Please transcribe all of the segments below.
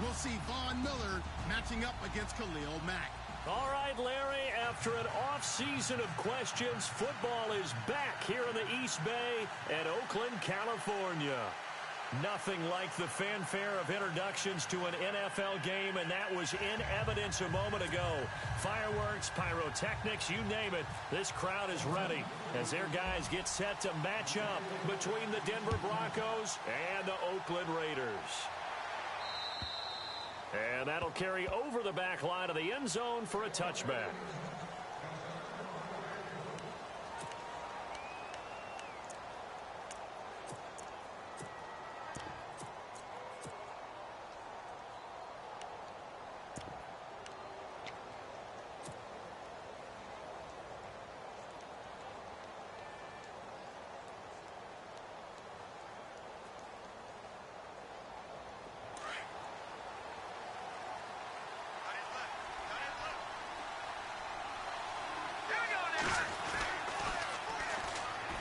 we'll see Von Miller matching up against Khalil Mack. All right, Larry, after an off-season of questions, football is back here in the East Bay at Oakland, California. Nothing like the fanfare of introductions to an NFL game, and that was in evidence a moment ago. Fireworks, pyrotechnics, you name it, this crowd is ready as their guys get set to match up between the Denver Broncos and the Oakland Raiders. And that'll carry over the back line of the end zone for a touchback.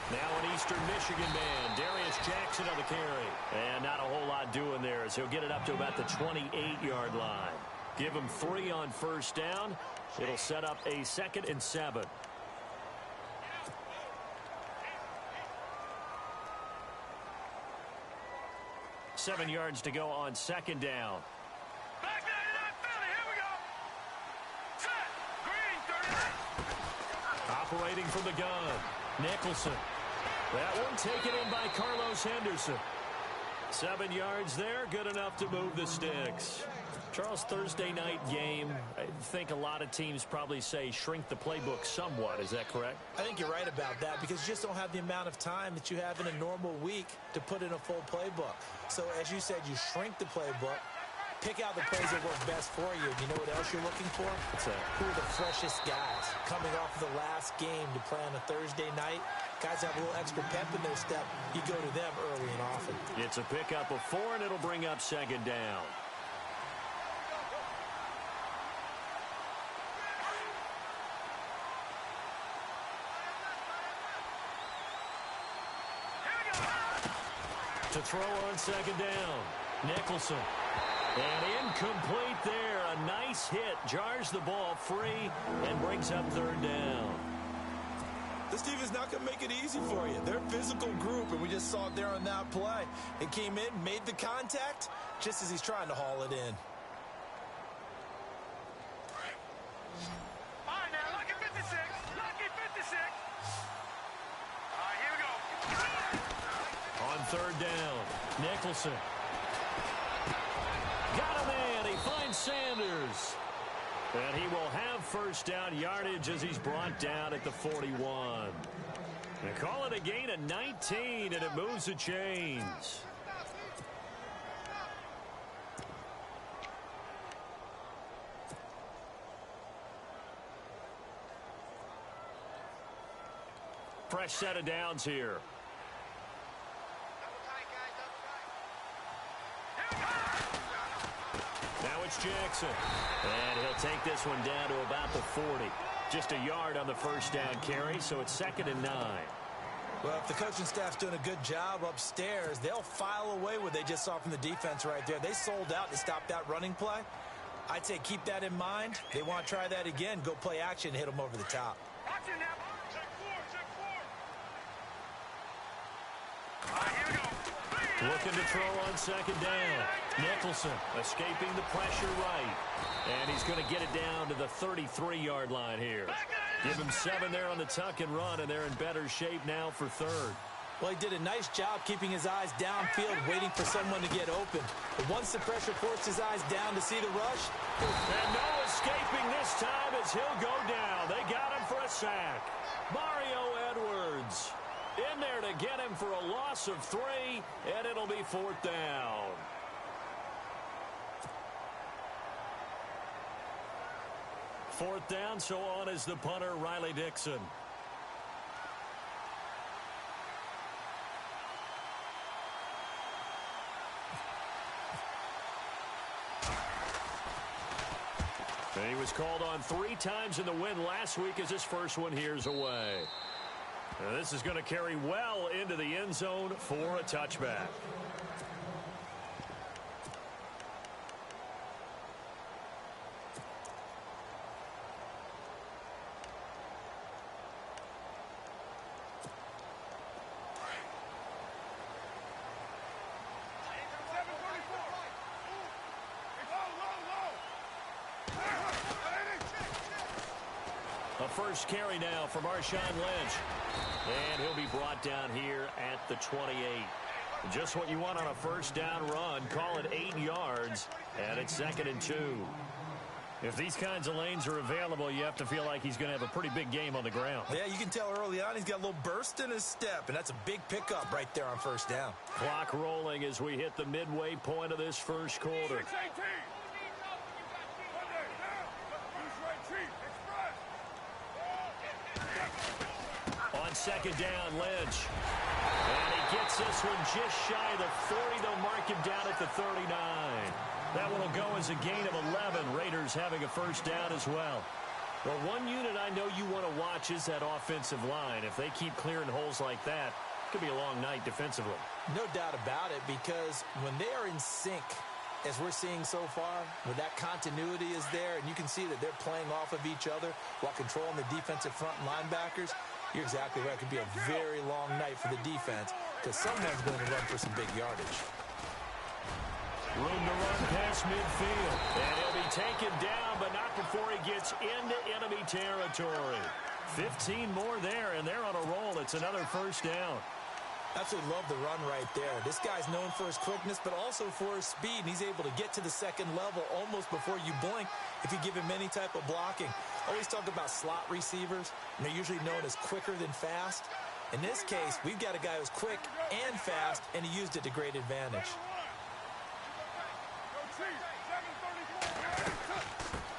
Now an Eastern Michigan man, Darius Jackson on the carry. And not a whole lot doing there as he'll get it up to about the 28-yard line. Give him 3 on first down. It'll set up a 2nd and 7. Seven yards to go on 2nd down. Back 99 Philly, here we go. Set, green, 38. Operating from the gun, Nicholson. That one taken in by Carlos Henderson. 7 yards there, good enough to move the sticks. Charles, Thursday night game, I think a lot of teams probably say shrink the playbook somewhat. Is that correct? I think you're right about that because you just don't have the amount of time that you have in a normal week to put in a full playbook. So as you said, you shrink the playbook, pick out the plays that work best for you. You know what else you're looking for? Who are the freshest guys coming off of the last game to play on a Thursday night? Guys have a little extra pep in their step. You go to them early and often. It's a pickup of 4, and it'll bring up 2nd down. To throw on 2nd down, Nicholson. And incomplete there. A nice hit. Jars the ball free and brings up 3rd down. This team is not going to make it easy for you. They're a physical group, and we just saw it there on that play. It came in, made the contact, just as he's trying to haul it in. All right, now, lucky 56. Lucky 56. All right, here we go. On 3rd down, Nicholson. Got a man. He finds Sanders. And he will have first down yardage as he's brought down at the 41. They call it a gain of 19, and it moves the chains. Fresh set of downs here. Now it's Jackson. And he'll take this one down to about the 40. Just a yard on the first down carry, so it's 2nd and 9. Well, if the coaching staff's doing a good job upstairs, they'll file away what they just saw from the defense right there. They sold out to stop that running play. I'd say keep that in mind. They want to try that again. Go play action, hit them over the top. Action now. Check 4, check 4. All right, here we go. Looking to throw on 2nd down. Nicholson escaping the pressure right. And he's going to get it down to the 33-yard line here. Give him 7 there on the tuck and run, and they're in better shape now for 3rd. Well, he did a nice job keeping his eyes downfield, waiting for someone to get open. But once the pressure forced his eyes down to see the rush. And no escaping this time as he'll go down. They got him for a sack. Mario Edwards in there to get him for a loss of 3, and it'll be 4th down. Fourth down, so on is the punter, Riley Dixon. And he was called on 3 times in the win last week as his first one here's away. Now this is going to carry well into the end zone for a touchback. A first carry now from Marshawn Lynch. And he'll be brought down here at the 28. Just what you want on a first down run. Call it 8 yards, and it's 2nd and 2. If these kinds of lanes are available, you have to feel like he's going to have a pretty big game on the ground. Yeah, you can tell early on he's got a little burst in his step, and that's a big pickup right there on first down. Clock rolling as we hit the midway point of this first quarter. On second down, Lynch. And he gets this one just shy of the 40. They'll mark him down at the 39. That one will go as a gain of 11. Raiders having a first down as well. Well, one unit I know you want to watch is that offensive line. If they keep clearing holes like that, it could be a long night defensively. No doubt about it, because when they are in sync, as we're seeing so far, where that continuity is there, and you can see that they're playing off of each other while controlling the defensive front linebackers, you're exactly right. It could be a very long night for the defense because someone's going to run for some big yardage. Room to run past midfield. And he'll be taken down, but not before he gets into enemy territory. 15 more there, and they're on a roll. It's another first down. Absolutely love the run right there. This guy's known for his quickness, but also for his speed. And he's able to get to the second level almost before you blink if you give him any type of blocking. Always talk about slot receivers, and they're usually known as quicker than fast. In this case, we've got a guy who's quick and fast, and he used it to great advantage.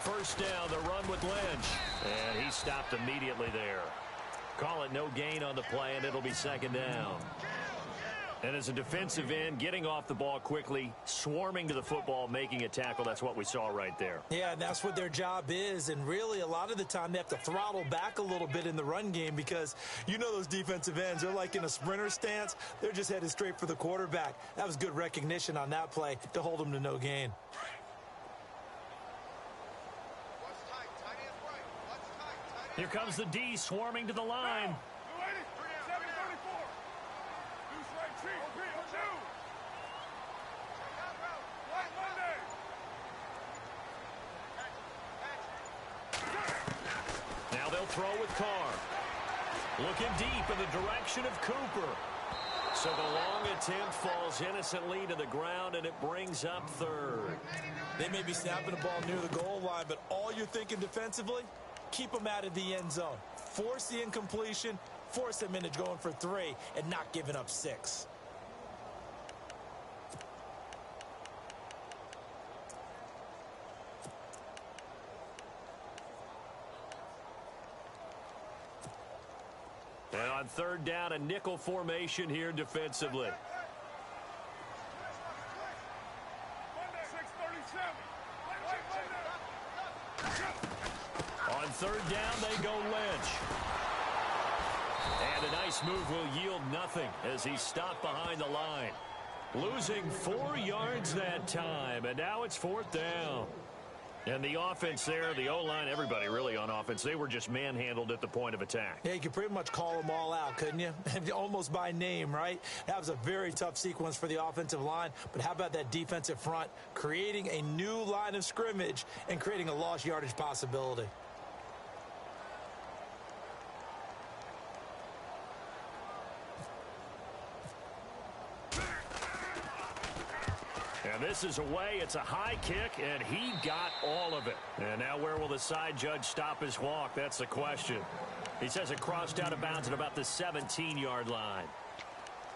First down, the run with Lynch. And he stopped immediately there. Call it no gain on the play, and it'll be second down. And as a defensive end, getting off the ball quickly, swarming to the football, making a tackle, that's what we saw right there. Yeah, and that's what their job is. And really, a lot of the time, they have to throttle back a little bit in the run game because you know those defensive ends, they're like in a sprinter stance. They're just headed straight for the quarterback. That was good recognition on that play to hold them to no gain. Here comes the D swarming to the line. Now they'll throw with Carr. Looking deep in the direction of Cooper. So the long attempt falls innocently to the ground, and it brings up third. They may be snapping the ball near the goal line, but all you're thinking defensively, keep them out of the end zone. Force the incompletion, force them into going for 3, and not giving up 6. And on third down, a nickel formation here defensively. On third down, they go Lynch. And a nice move will yield nothing as he stopped behind the line. Losing 4 yards that time, and now it's fourth down. And the offense there, the O-line, everybody really on offense, they were just manhandled at the point of attack. Yeah, you could pretty much call them all out, couldn't you? Almost by name, right? That was a very tough sequence for the offensive line. But how about that defensive front creating a new line of scrimmage and creating a lost yardage possibility? And this is away. It's a high kick, and he got all of it. And now where will the side judge stop his walk? That's the question. He says it crossed out of bounds at about the 17-yard line.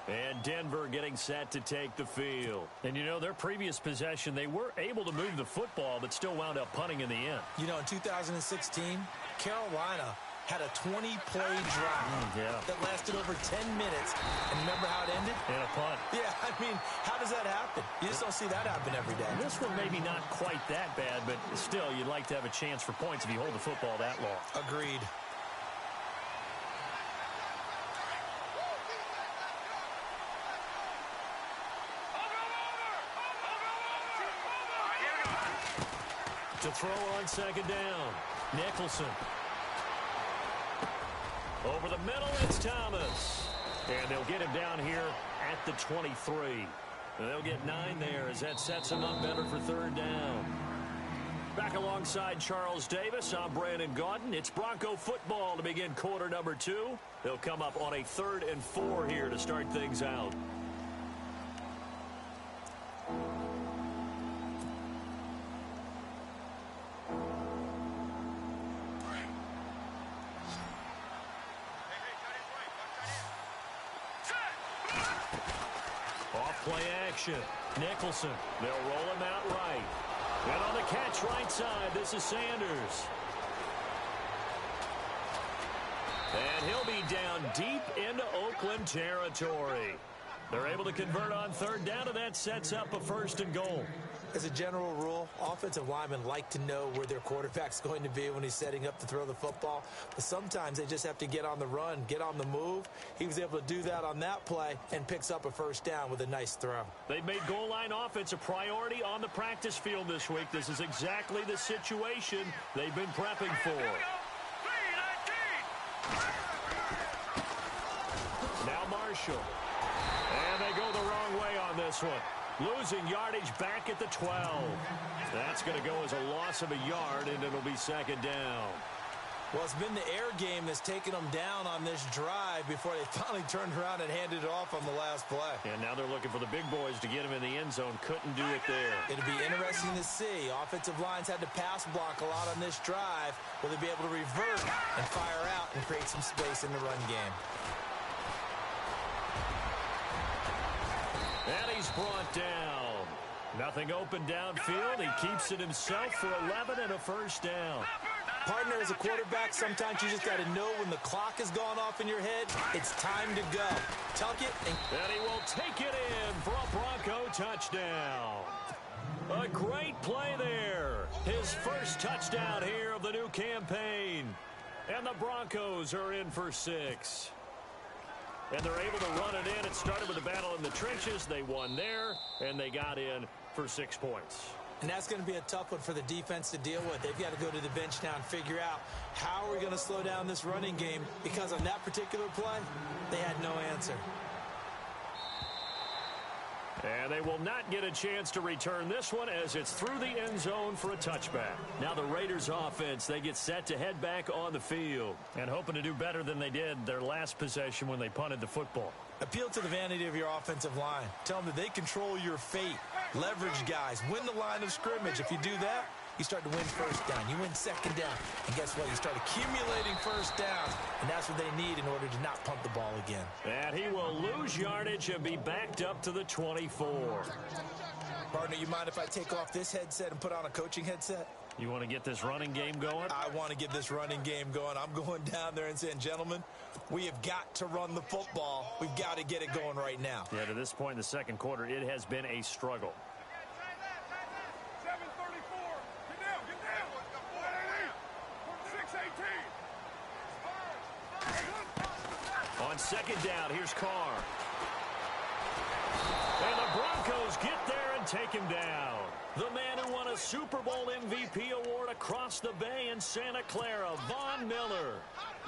And Denver getting set to take the field. And, you know, their previous possession, they were able to move the football, but still wound up punting in the end. You know, in 2016, Carolina had a 20-play drive that lasted over 10 minutes. And remember how it ended? And a punt. Yeah, I mean, how does that happen? You just don't see that happen every day. This one maybe not quite that bad, but still, you'd like to have a chance for points if you hold the football that long. Agreed. To throw on second down, Nicholson. Over the middle, it's Thomas. And they'll get him down here at the 23. And they'll get 9 there as that sets him up better for third down. Back alongside Charles Davis, I'm Brandon Gaudin. It's Bronco football to begin quarter number 2. They'll come up on a 3rd and 4 here to start things out. Off play action. Nicholson. They'll roll him out right. And on the catch right side, this is Sanders. And he'll be down deep into Oakland territory. They're able to convert on 3rd down, and that sets up a 1st and goal. As a general rule, offensive linemen like to know where their quarterback's going to be when he's setting up to throw the football. But sometimes they just have to get on the run, get on the move. He was able to do that on that play and picks up a 1st down with a nice throw. They've made goal line offense a priority on the practice field this week. This is exactly the situation they've been prepping for. Now Marshall. And they go the wrong way on this one. Losing yardage back at the 12. That's going to go as a loss of a yard, and it'll be 2nd down. Well, it's been the air game that's taken them down on this drive before they finally turned around and handed it off on the last play. And now they're looking for the big boys to get him in the end zone. Couldn't do it there. It'll be interesting to see. Offensive lines had to pass block a lot on this drive. Will they be able to revert and fire out and create some space in the run game? And he's brought down. Nothing open downfield. He keeps it himself for 11 and a 1st down. Partner, as a quarterback, sometimes you just got to know when the clock has gone off in your head, it's time to go. Tuck it. And he will take it in for a Bronco touchdown. A great play there. His 1st touchdown here of the new campaign. And the Broncos are in for 6. And they're able to run it in. It started with a battle in the trenches. They won there, and they got in for 6 points. And that's going to be a tough one for the defense to deal with. They've got to go to the bench now and figure out how are we going to slow down this running game, because on that particular play, they had no answer. And they will not get a chance to return this one as it's through the end zone for a touchback. Now the Raiders offense, they get set to head back on the field and hoping to do better than they did their last possession when they punted the football. Appeal to the vanity of your offensive line. Tell them that they control your fate. Leverage guys. Win the line of scrimmage. If you do that, you start to win 1st down. You win 2nd down. And guess what? You start accumulating 1st downs. And that's what they need in order to not punt the ball again. And he will lose yardage and be backed up to the 24. Partner, you mind if I take off this headset and put on a coaching headset? You want to get this running game going? I want to get this running game going. I'm going down there and saying, gentlemen, we have got to run the football. We've got to get it going right now. Yeah, to this point in the 2nd quarter, it has been a struggle. 7:34. Get down. 6:18. On 2nd down, here's Carr. And the Broncos get there and take him down. The man who won a Super Bowl MVP award across the bay in Santa Clara, Von Miller.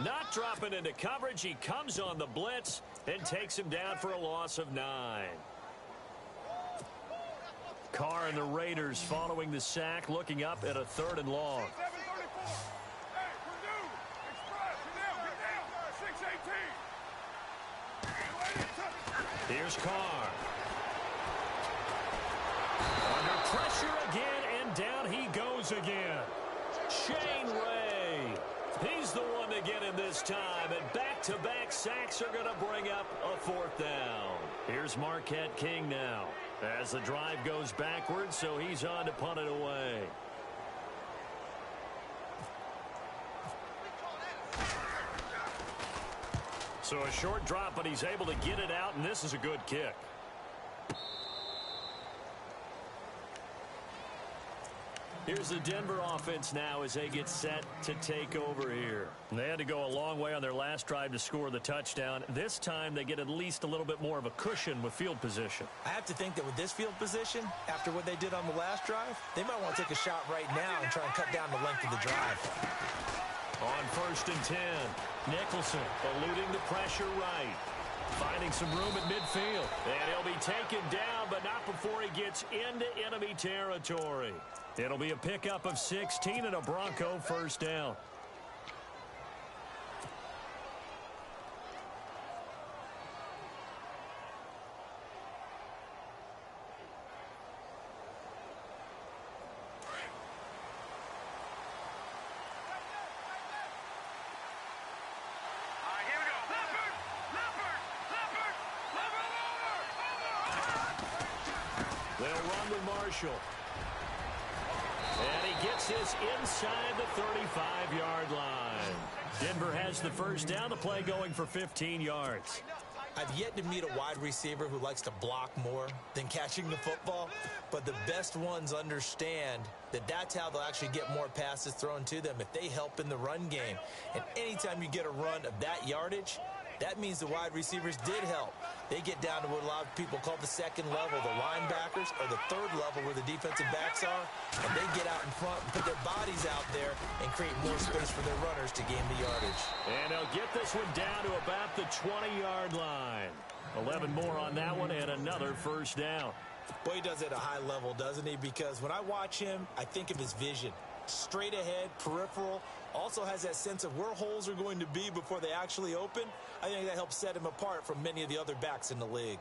Not dropping into coverage, he comes on the blitz and takes him down for a loss of 9. Carr and the Raiders following the sack, looking up at a 3rd and long. 7:34. Hey, Purdue, Express, get down. 6:18. Here's Carr. Under pressure again, and down he goes again. Shane Ray. He's the one to get him this time, and back-to-back sacks are going to bring up a 4th down. Here's Marquette King now as the drive goes backwards, so he's on to punt it away. So a short drop, but he's able to get it out, and this is a good kick. Here's the Denver offense now as they get set to take over here. They had to go a long way on their last drive to score the touchdown. This time they get at least a little bit more of a cushion with field position. I have to think that with this field position, after what they did on the last drive, they might want to take a shot right now and try and cut down the length of the drive. On 1st and 10, Nicholson eluding the pressure right. Finding some room at midfield. And he'll be taken down, but not before he gets into enemy territory. It'll be a pickup of 16 and a Bronco first down. They'll run with Marshall. And he gets this inside the 35-yard line. Denver has the first down. The play going for 15 yards. I've yet to meet a wide receiver who likes to block more than catching the football, but the best ones understand that that's how they'll actually get more passes thrown to them if they help in the run game. And anytime you get a run of that yardage, that means the wide receivers did help. They get down to what a lot of people call the second level, the linebackers, or the third level where the defensive backs are, and they get out in front and put their bodies out there and create more space for their runners to gain the yardage. And they'll get this one down to about the 20-yard line. 11 more on that one and another first down. Boy, he does it at a high level, doesn't he? Because when I watch him, I think of his vision. Straight ahead, peripheral, also has that sense of where holes are going to be before they actually open. I think that helps set him apart from many of the other backs in the league.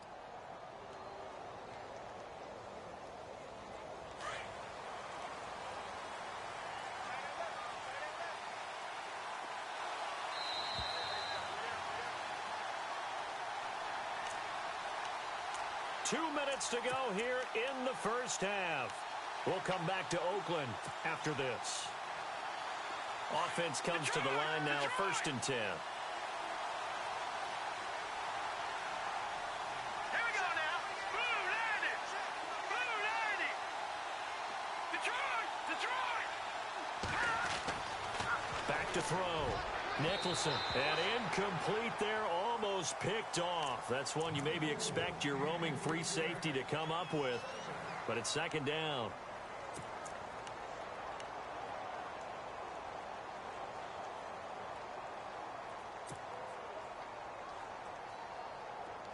Two minutes to go here in the first half. We'll come back to Oakland after this. Offense comes to the line now, 1st and 10. Here we go now. Blue landed. Blue landed. Detroit. Back to throw. Nicholson. And incomplete there, almost picked off. That's one you maybe expect your roaming free safety to come up with. But it's 2nd down.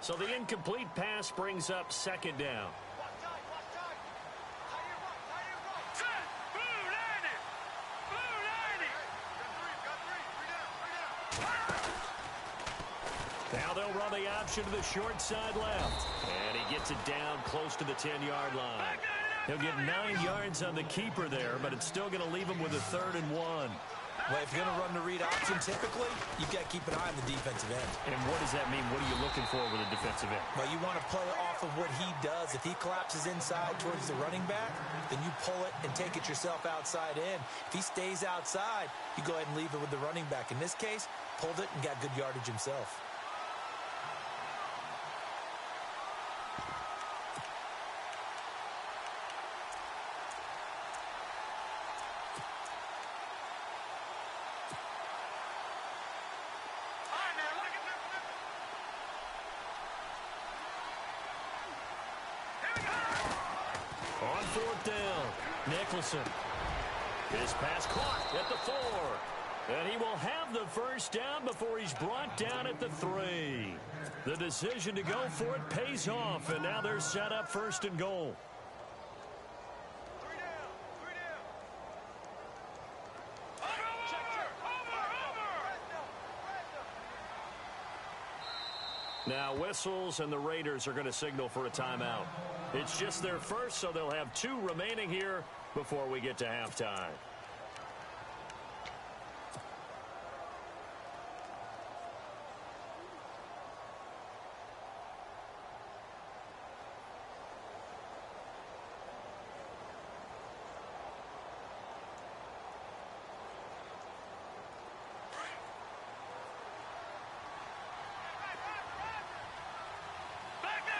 So the incomplete pass brings up 2nd down. Now they'll run the option to the short side left. And he gets it down close to the 10-yard line. He'll get 9 yards on the keeper there, but it's still going to leave him with a 3rd and 1. Well, if you're going to run the read option, typically, you've got to keep an eye on the defensive end. And what does that mean? What are you looking for with a defensive end? Well, you want to play off of what he does. If he collapses inside towards the running back, then you pull it and take it yourself outside in. If he stays outside, you go ahead and leave it with the running back. In this case, pulled it and got good yardage himself. On 4th down, Nicholson. His pass caught at the 4. And he will have the first down before he's brought down at the 3. The decision to go for it pays off, and now they're set up 1st and goal. Now whistles, and the Raiders are going to signal for a timeout. It's just their first, so they'll have 2 remaining here before we get to halftime.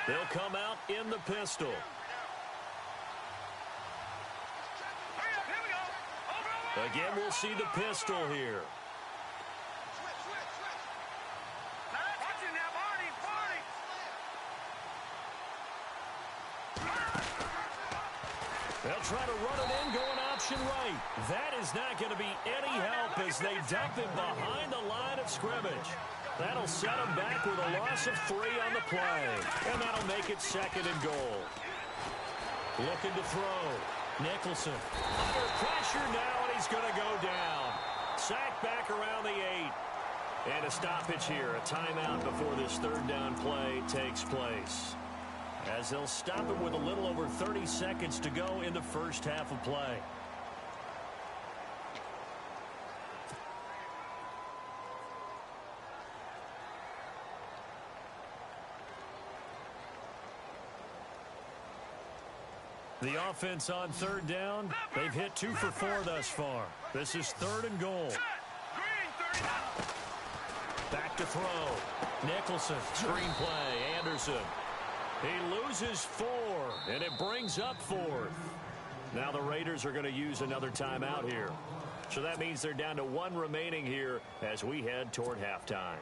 They'll come out in the pistol. Again, we'll see the pistol here. They'll try to run it in, going option right. That is not going to be any help as they dump him behind the line of scrimmage. That'll set him back with a loss of 3 on the play. And that'll make it 2nd and goal. Looking to throw. Nicholson. Under pressure now, and he's going to go down. Sacked back around the 8. And a stoppage here. A timeout before this 3rd down play takes place. As they'll stop it with a little over 30 seconds to go in the first half of play. The offense on 3rd down. They've hit 2 for 4 thus far. This is 3rd and goal. Back to throw. Nicholson. Screen play. Anderson. He loses 4, and it brings up 4th. Now the Raiders are going to use another timeout here. So that means they're down to 1 remaining here as we head toward halftime.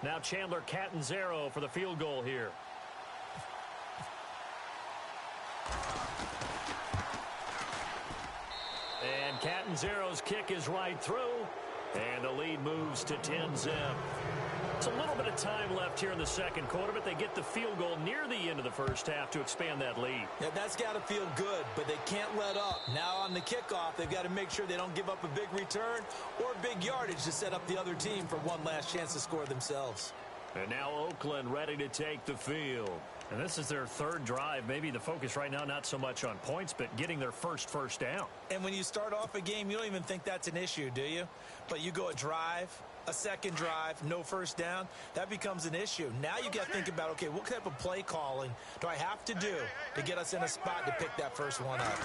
Now Chandler Catanzaro for the field goal here. And Catanzaro's kick is right through. And the lead moves to 10-zip. It's a little bit of time left here in the 2nd quarter, but they get the field goal near the end of the first half to expand that lead. Yeah, that's got to feel good, but they can't let up. Now on the kickoff, they've got to make sure they don't give up a big return or big yardage to set up the other team for one last chance to score themselves. And now Oakland ready to take the field. And this is their 3rd drive. Maybe the focus right now not so much on points, but getting their first down. And when you start off a game, you don't even think that's an issue, do you? But you go a drive, a 2nd drive, no first down, that becomes an issue. Now you got to think about, okay, what type of play calling do I have to do to get us in a spot to pick that first one up?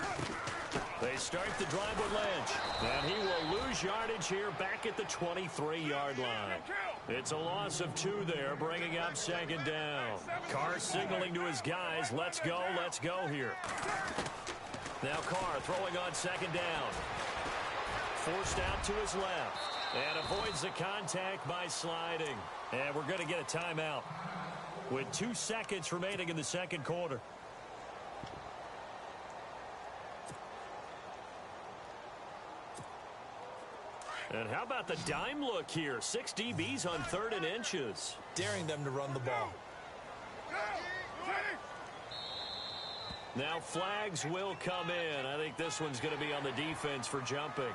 They start the drive with Lynch. And he will lose yardage here back at the 23-yard line. It's a loss of 2 there, bringing up 2nd down. Carr signaling to his guys, let's go here. Now Carr throwing on 2nd down. Forced out to his left. And avoids the contact by sliding. And we're going to get a timeout with 2 seconds remaining in the 2nd quarter. And how about the dime look here? 6 DBs on 3rd and inches. Daring them to run the ball. Now flags will come in. I think this one's going to be on the defense for jumping.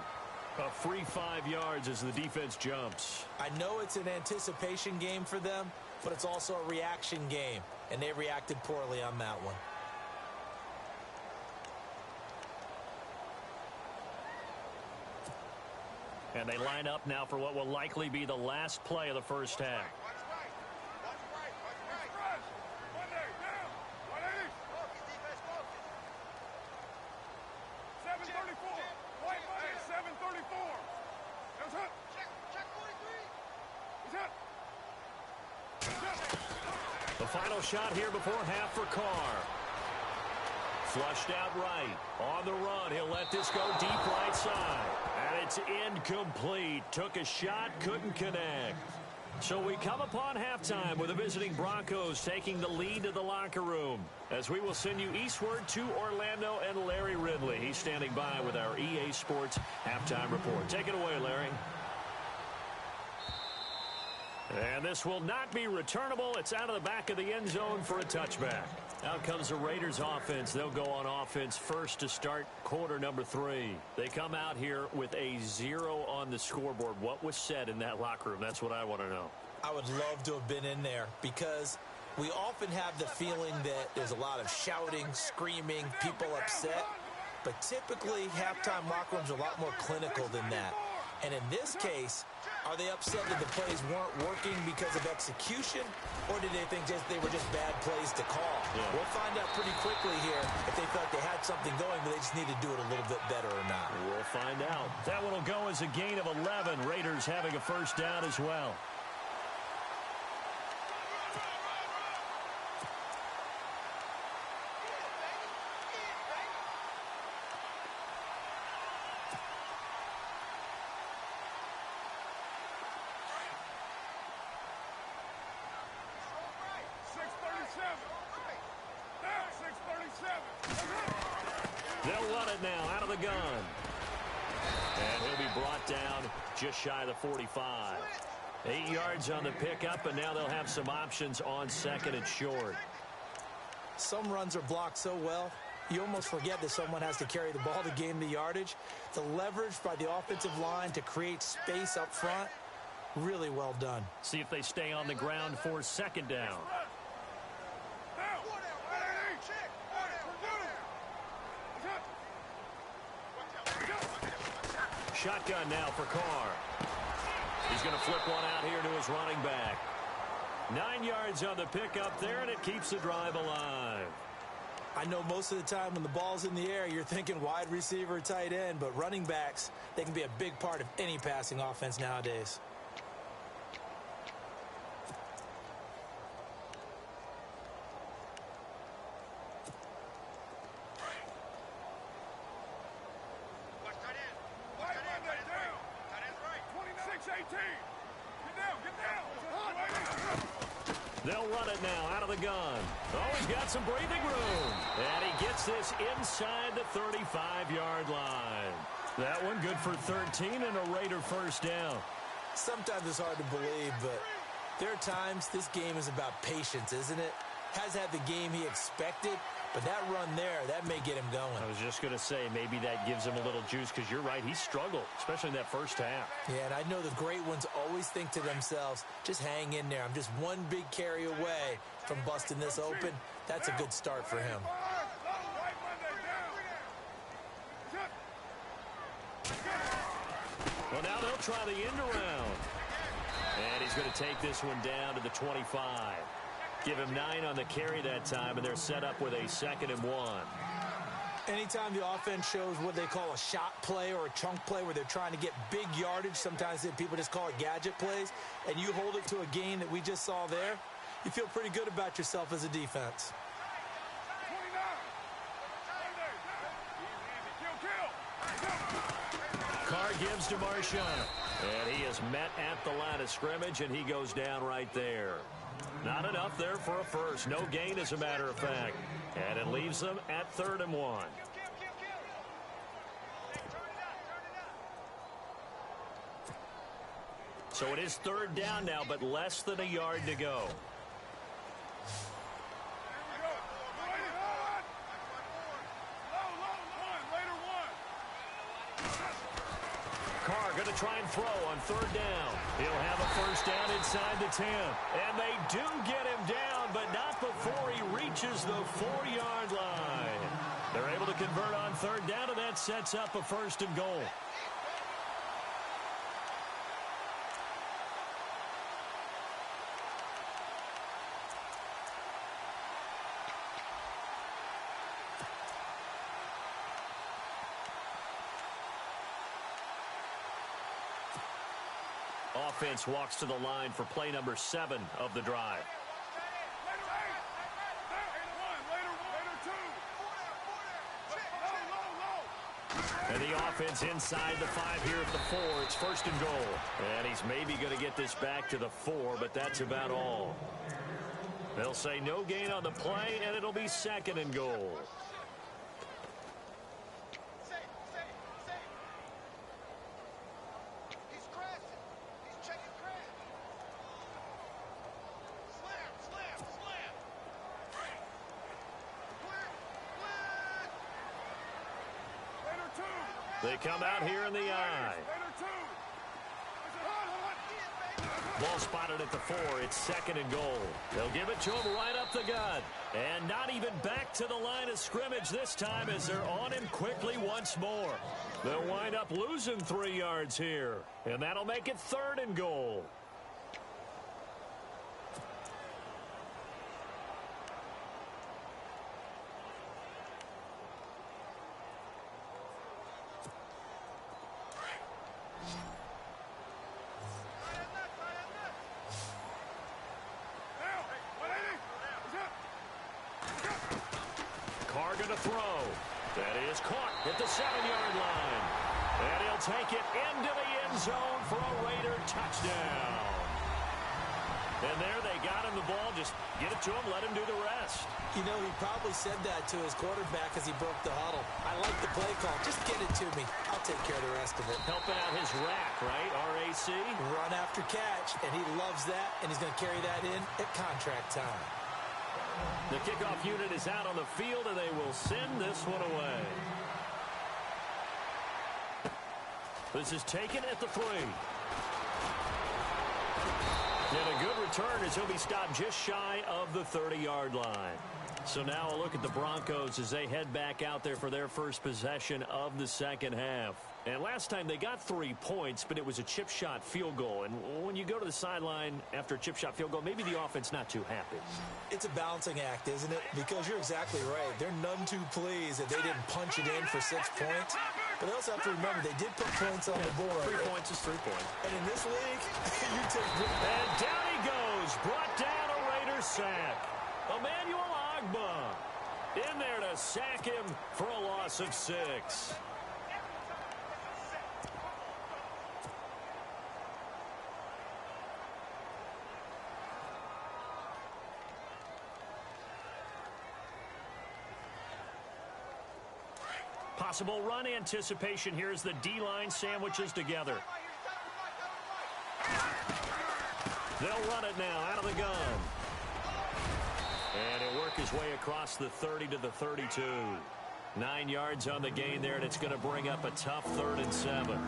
A free 5 yards as the defense jumps. I know it's an anticipation game for them, but it's also a reaction game. And they reacted poorly on that one. And they line up now for what will likely be the last play of the first half. The final shot here before half for Carr. Flushed out right. On the run, he'll let this go deep right side. And it's incomplete. Took a shot, couldn't connect. So we come upon halftime with the visiting Broncos taking the lead to the locker room. As we will send you eastward to Orlando and Larry Ridley. He's standing by with our EA Sports halftime report. Take it away, Larry. And this will not be returnable. It's out of the back of the end zone for a touchback. Out comes the Raiders offense. They'll go on offense first to start quarter number 3. They come out here with a 0 on the scoreboard. What was said in that locker room? That's what I want to know. I would love to have been in there because we often have the feeling that there's a lot of shouting, screaming, people upset. But typically, halftime locker rooms are a lot more clinical than that. And in this case, are they upset that the plays weren't working because of execution, or did they think they were just bad plays to call? Yeah. We'll find out pretty quickly here if they felt they had something going, but they just need to do it a little bit better or not. We'll find out. That one will go as a gain of 11. Raiders having a first down as well. They'll run it now out of the gun. And he'll be brought down just shy of the 45. 8 yards on the pickup, and now they'll have some options on second and short. Some runs are blocked so well, you almost forget that someone has to carry the ball to gain the yardage. The leverage by the offensive line to create space up front, really well done. See if they stay on the ground for second down. Shotgun now for Carr. He's going to flip one out here to his running back. 9 yards on the pickup there, and it keeps the drive alive. I know most of the time when the ball's in the air, you're thinking wide receiver, tight end, but running backs, they can be a big part of any passing offense nowadays. They'll run it now out of the gun. Oh, he's got some breathing room. And he gets this inside the 35-yard line. That one good for 13 and a Raider first down. Sometimes it's hard to believe, but there are times this game is about patience, isn't it? Has had the game he expected, but that run there, that may get him going. I was just going to say, maybe that gives him a little juice, because you're right, he struggled, especially in that first half. Yeah, and I know the great ones always think to themselves, just hang in there. I'm just one big carry away from busting this open. That's a good start for him. Well, now they'll try the end around. And he's going to take this one down to the 25. Give him 9 on the carry that time, and they're set up with a 2nd and 1. Anytime the offense shows what they call a shot play or a chunk play where they're trying to get big yardage, sometimes people just call it gadget plays, and you hold it to a gain that we just saw there, you feel pretty good about yourself as a defense. Carr gives to Marshawn, and he is met at the line of scrimmage, and he goes down right there. Not enough there for a first. No gain, as a matter of fact. And it leaves them at 3rd and 1. So it is 3rd down now, but less than a yard to go. Carr going to try and throw on 3rd down. He'll have a first down inside the 10. And they do get him down, but not before he reaches the 4-yard line. They're able to convert on 3rd down, and that sets up a 1st and goal. Offense walks to the line for play number 7 of the drive. And the offense inside the 5 here at the 4. It's 1st and goal. And he's maybe going to get this back to the 4, but that's about all. They'll say no gain on the play, and it'll be 2nd and goal. They come out here in the eye. Ball spotted at the 4. It's 2nd and goal. They'll give it to him right up the gut. And not even back to the line of scrimmage this time, as they're on him quickly once more. They'll wind up losing 3 yards here. And that'll make it 3rd and goal. Carr going to throw. That is caught at the 7-yard line. And he'll take it into the end zone for a Raider touchdown. And there they got him the ball. Just get it to him, let him do the rest. You know, he probably said that to his quarterback as he broke the huddle. I like the play call. Just get it to me. I'll take care of the rest of it. Helping out his rack, right? RAC. Run after catch, and he loves that, and he's going to carry that in at contract time. The kickoff unit is out on the field, and they will send this one away. This is taken at the 3. And a good return as he'll be stopped just shy of the 30-yard line. So now a look at the Broncos as they head back out there for their first possession of the second half. And last time they got 3 points, but it was a chip shot field goal. And when you go to the sideline after a chip shot field goal, maybe the offense not too happy. It's a balancing act, isn't it? Because you're exactly right. They're none too pleased that they didn't punch it in for 6 points. But they also have to remember they did put points on the board. 3 points is 3 points. And in this league, you take... And down he goes. Brought down a Raiders sack. Emmanuel Agba in there to sack him for a loss of 6. Possible run anticipation here as the D-line sandwiches together. They'll run it now out of the gun. And he'll work his way across the 30 to the 32. 9 yards on the gain there, and it's going to bring up a tough 3rd and 7.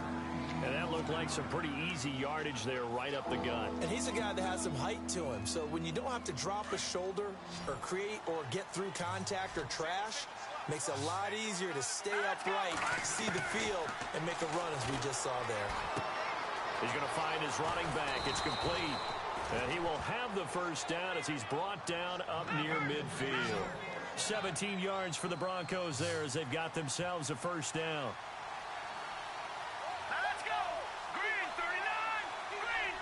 And that looked like some pretty easy yardage there right up the gut. And he's a guy that has some height to him. So when you don't have to drop a shoulder or create or get through contact or trash, makes it a lot easier to stay upright, see the field, and make a run as we just saw there. He's going to find his running back. It's complete. And he will have the first down as he's brought down up near midfield. 17 yards for the Broncos there as they've got themselves a first down. Now let's go. Green 39. Green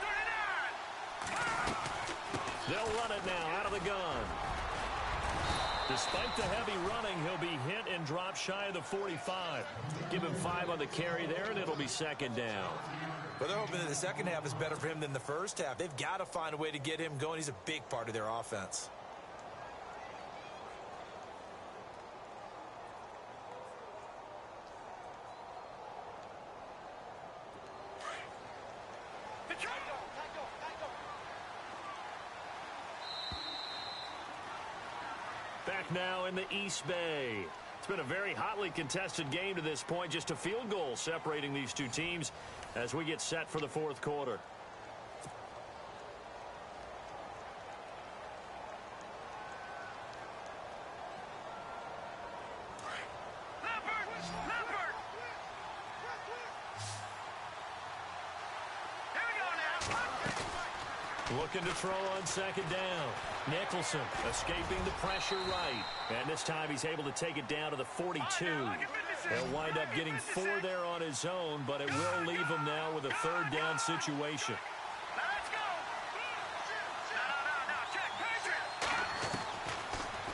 39. They'll run it now out of the gun. Despite the heavy running, he'll be hit and drop shy of the 45. Give him 5 on the carry there, and it'll be second down. But they're hoping that the second half is better for him than the first half. They've got to find a way to get him going. He's a big part of their offense. Back now in the East Bay. It's been a very hotly contested game to this point. Just a field goal separating these two teams as we get set for the fourth quarter. Looking to throw on second down. Nicholson escaping the pressure right. And this time he's able to take it down to the 42. He'll wind up getting 4 there on his own, but it will leave him now with a third down situation.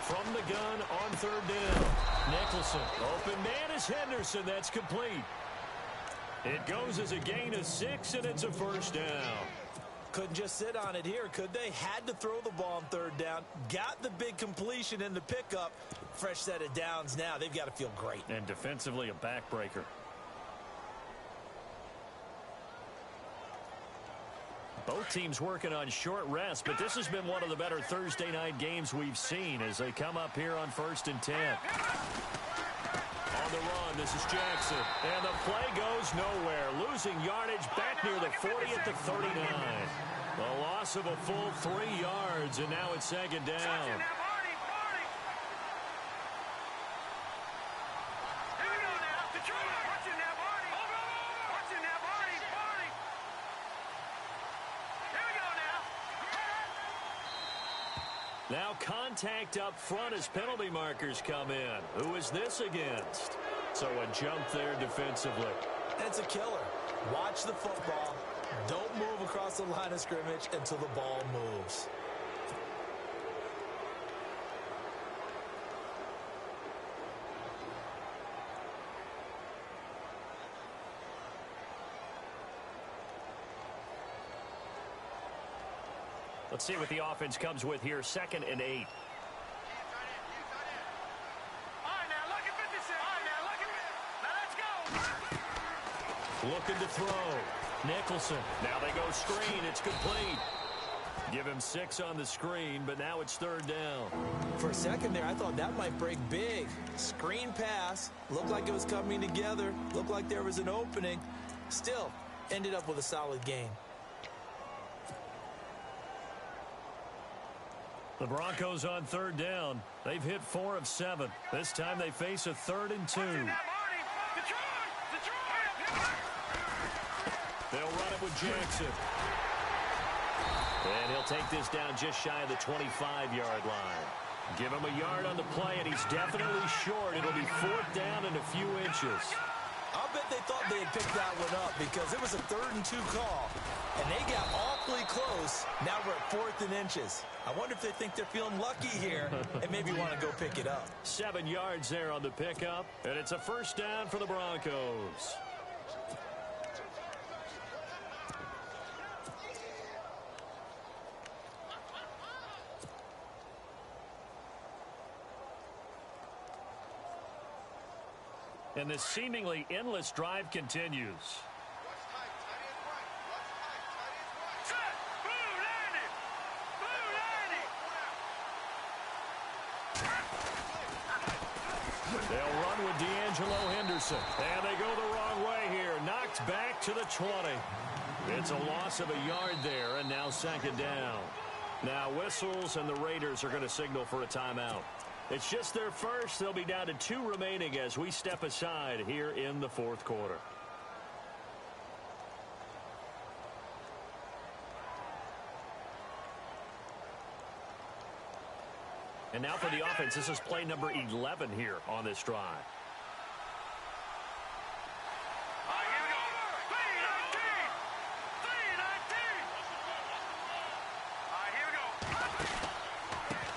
From the gun on third down. Nicholson. Open man is Henderson. That's complete. It goes as a gain of 6, and it's a first down. Couldn't just sit on it here, could they? Had to throw the ball on third down. Got the big completion in the pickup. Fresh set of downs now. They've got to feel great. And defensively, a backbreaker. Both teams working on short rest, but this has been one of the better Thursday night games we've seen as they come up here on 1st and 10. On the run, this is Jackson. And the play goes nowhere. Losing yardage back near the 40 at the 39. The loss of a full 3 yards, and now it's second down. Now contact up front as penalty markers come in. Who is this against? So a jump there defensively. It's a killer. Watch the football. Don't move across the line of scrimmage until the ball moves. Let's see what the offense comes with here. 2nd and 8. Looking to throw. Nicholson. Now they go screen. It's complete. Give him 6 on the screen, but now it's 3rd down. For a second there, I thought that might break big. Screen pass. Looked like it was coming together. Looked like there was an opening. Still, ended up with a solid gain. The Broncos on 3rd down. They've hit 4 of 7. This time they face a 3rd and 2. They'll run it with Jackson. And he'll take this down just shy of the 25-yard line. Give him a yard on the play, and he's definitely short. It'll be 4th down and a few inches. I'll bet they thought they had picked that one up because it was a 3rd and 2 call, and they got awfully close. Now we're at 4th and inches. I wonder if they think they're feeling lucky here and maybe want to go pick it up. 7 yards there on the pickup, and it's a 1st down for the Broncos. And this seemingly endless drive continues. They'll run with D'Angelo Henderson. And they go the wrong way here. Knocked back to the 20. It's a loss of a yard there, and now 2nd down. Now whistles, and the Raiders are going to signal for a timeout. It's just their first. They'll be down to 2 remaining as we step aside here in the 4th quarter. And now for the offense. This is play number 11 here on this drive.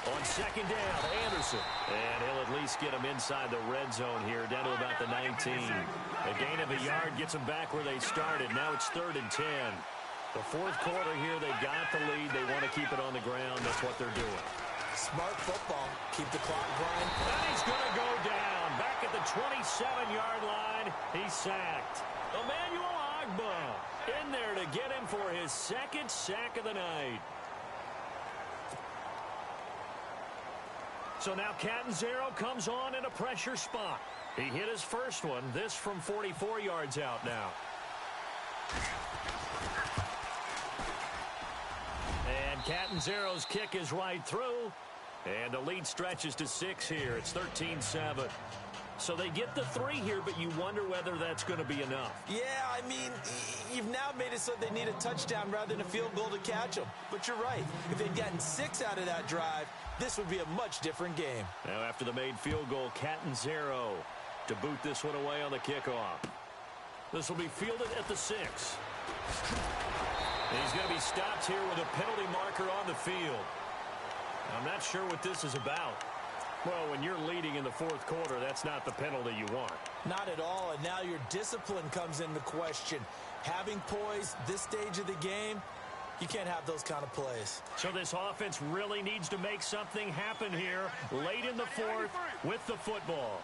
On 2nd down, Anderson. And he'll at least get him inside the red zone here, down to about the 19. A gain of a yard gets them back where they started. Now it's 3rd and 10. The 4th quarter here, they've got the lead. They want to keep it on the ground. That's what they're doing. Smart football. Keep the clock going. And he's going to go down. Back at the 27-yard line, he's sacked. Emmanuel Agba in there to get him for his 2nd sack of the night. So now Catanzaro comes on in a pressure spot. He hit his first one. This from 44 yards out now. And Catanzaro's kick is right through. And the lead stretches to 6 here. It's 13-7. So they get the 3 here, but you wonder whether that's going to be enough. Yeah, I mean, you've now made it so they need a touchdown rather than a field goal to catch them. But you're right. If they'd gotten 6 out of that drive, this would be a much different game. Now after the made field goal, Catanzaro to boot this one away on the kickoff. This will be fielded at the 6. And he's going to be stopped here with a penalty marker on the field. I'm not sure what this is about. Well, when you're leading in the 4th quarter, that's not the penalty you want. Not at all, and now your discipline comes into question. Having poise this stage of the game, you can't have those kind of plays. So this offense really needs to make something happen here late in the 4th with the football.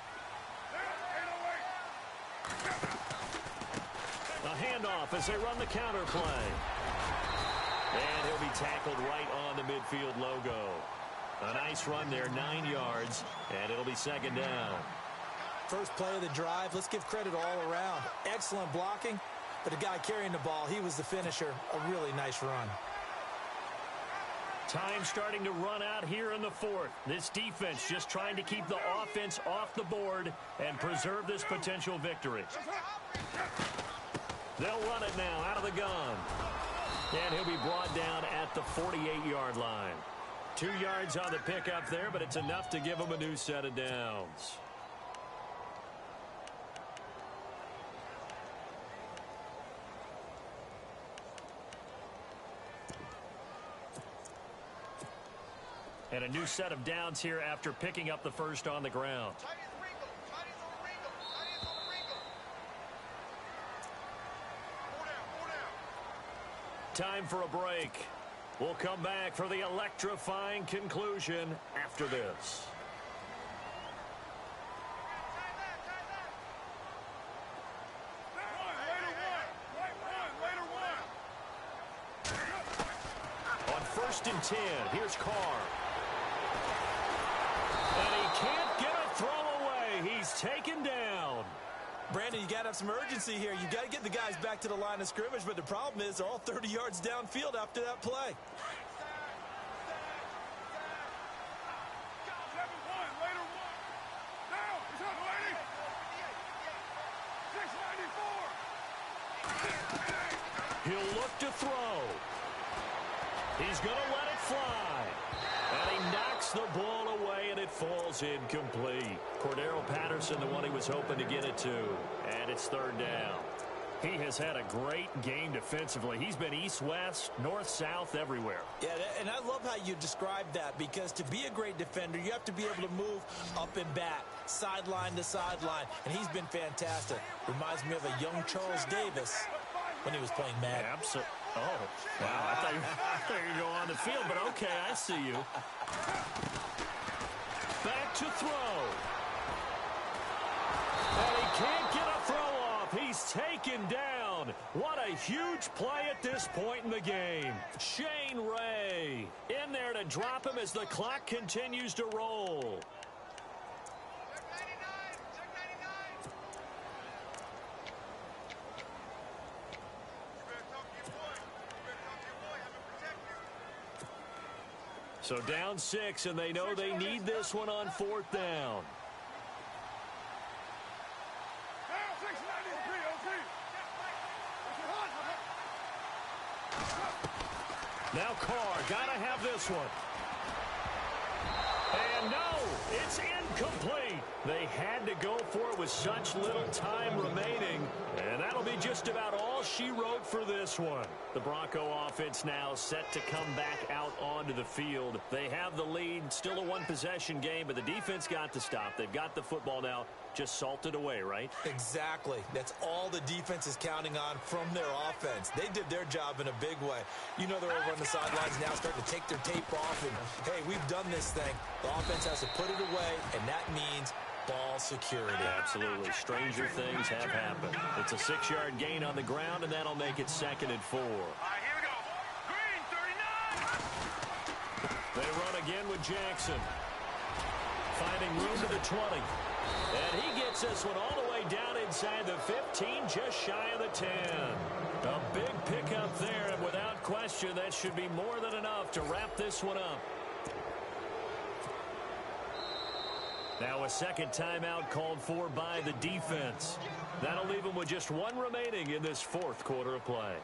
A handoff as they run the counter play. And he'll be tackled right on the midfield logo. A nice run there, 9 yards, and it'll be 2nd down. First play of the drive, let's give credit all around. Excellent blocking, but the guy carrying the ball, he was the finisher. A really nice run. Time starting to run out here in the 4th. This defense just trying to keep the offense off the board and preserve this potential victory. They'll run it now out of the gun. And he'll be brought down at the 48-yard line. 2 yards on the pickup there, but it's enough to give him a new set of downs. And a new set of downs here after picking up the first on the ground. Time for a break. We'll come back for the electrifying conclusion after this. 1st and 10. Here's Carr. And he can't get a throw away. He's taken down. Brandon, you got to have some urgency here. You got to get the guys back to the line of scrimmage, but the problem is they're all 30 yards downfield after that play. He'll look to throw. He's going to let it fly. And he knocks the ball away, and it falls incomplete. Cordero Patterson, the one he was hoping to get it to. And it's 3rd down. He has had a great game defensively. He's been east-west, north-south, everywhere. Yeah, and I love how you described that, because to be a great defender, you have to be able to move up and back, sideline to sideline, and he's been fantastic. Reminds me of a young Charles Davis when he was playing Madden. Absolutely. Oh, wow. I thought you were going on the field, but okay, I see you. Back to throw. And he can't get a throw off. He's taken down. What a huge play at this point in the game. Shane Ray in there to drop him as the clock continues to roll. So down 6, and they know they need this one on 4th down. Now Carr, got to have this one. And no, it's incomplete. They had to go for it with such little time remaining. And that'll be just about all she wrote for this one. The Bronco offense now set to come back out onto the field. They have the lead, still a one-possession game, but the defense got to stop. They've got the football now, just salted away, right? Exactly. That's all the defense is counting on from their offense. They did their job in a big way. You know they're over on the sidelines now starting to take their tape off, and, hey, we've done this thing. The offense has to put it away, and that means ball security. Absolutely. Stranger things have happened. It's a 6-yard gain on the ground, and that'll make it 2nd and 4. All right, here we go. Green, 39. They run again with Jackson. Finding room to the 20. And he gets this one all the way down inside the 15, just shy of the 10. A big pickup there, and without question, that should be more than enough to wrap this one up. Now a second timeout called for by the defense. That'll leave them with just one remaining in this 4th quarter of play.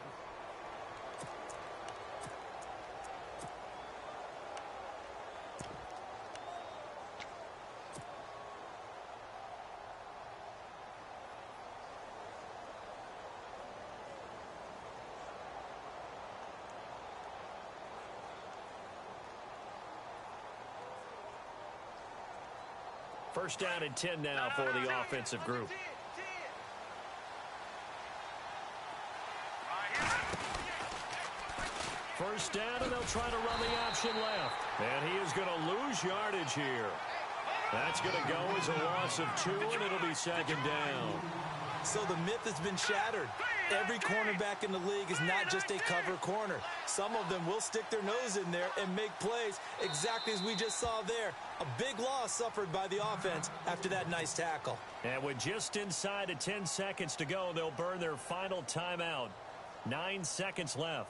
First down and 10 now for the offensive group. First down, and they'll try to run the option left. And he is going to lose yardage here. That's going to go as a loss of 2, and it'll be 2nd down. So the myth has been shattered. Every cornerback in the league is not just a cover corner. Some of them will stick their nose in there and make plays exactly as we just saw there. A big loss suffered by the offense after that nice tackle. And with just inside of 10 seconds to go, they'll burn their final timeout. 9 seconds left.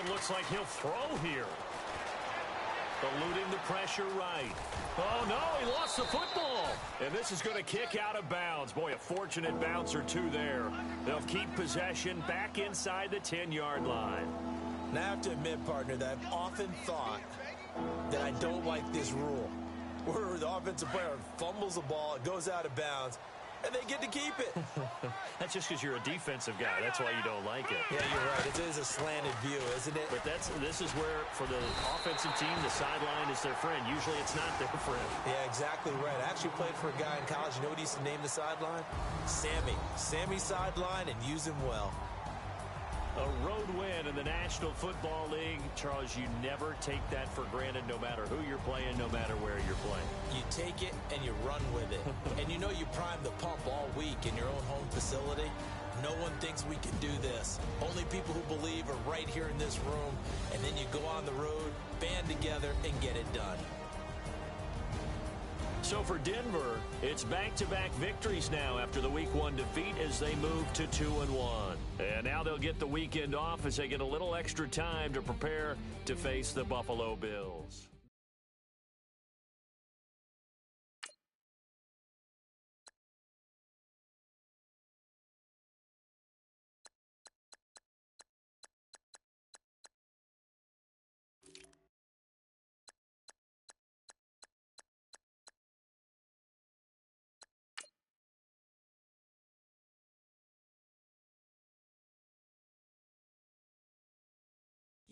Looks like he'll throw here. Eluding the pressure right. Oh, no, he lost the football. And this is going to kick out of bounds. Boy, a fortunate bounce or two there. They'll keep possession back inside the 10-yard line. Now I have to admit, partner, that I've often thought that I don't like this rule, where the offensive player fumbles the ball, it goes out of bounds, and they get to keep it. That's just because you're a defensive guy. That's why you don't like it. Yeah, you're right. It is a slanted view, isn't it? But this is where, for the offensive team, the sideline is their friend. Usually it's not their friend. Yeah, exactly right. I actually played for a guy in college. You know what he used to name the sideline? Sammy. Sammy sideline, and use him well. A road win in the National Football League. Charles, you never take that for granted, no matter who you're playing, no matter where you're playing. You take it and you run with it. And you know you prime the pump all week in your own home facility. No one thinks we can do this. Only people who believe are right here in this room. And then you go on the road, band together, and get it done. So for Denver, it's back-to-back victories now after the Week 1 defeat as they move to 2-1. And now they'll get the weekend off as they get a little extra time to prepare to face the Buffalo Bills.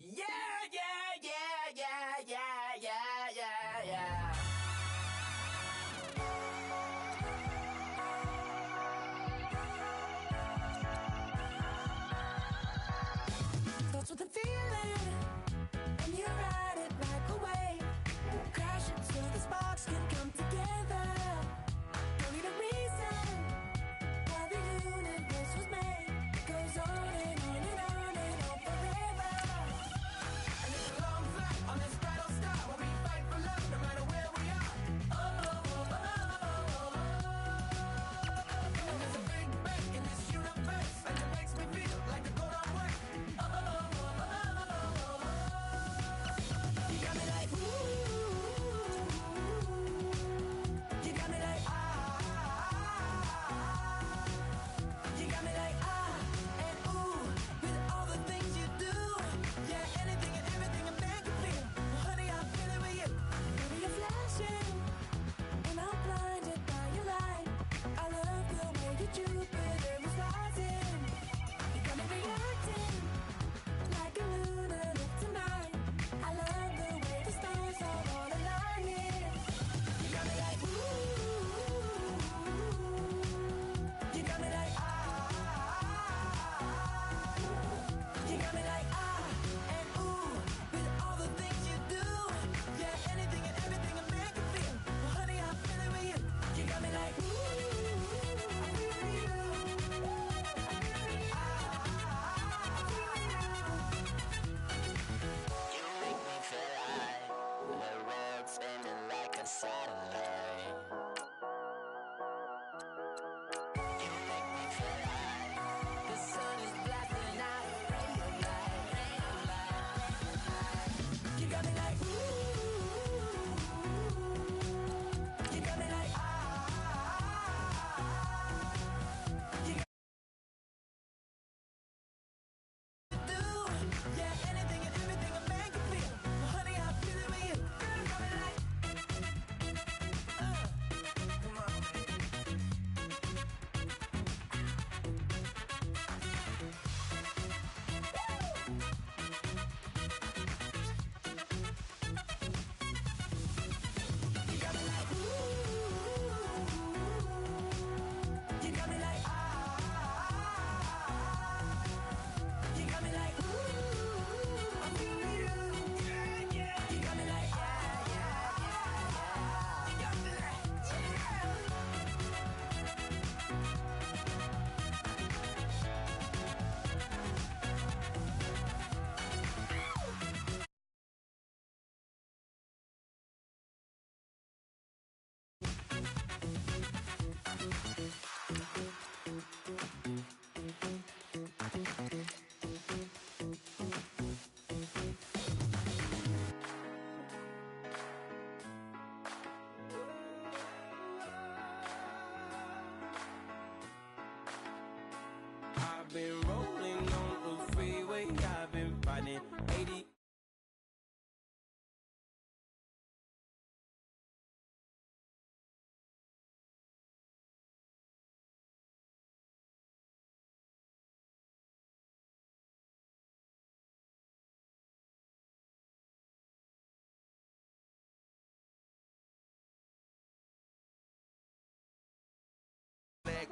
Yeah, yeah, yeah, yeah, yeah, yeah, yeah, yeah. Starts with a feeling, and you ride it like a wave. Crashing so the sparks can come together. Don't need a reason why the universe was made. Goes on and on and on and on forever. And it's a long flight on this battle star where we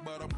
but I'm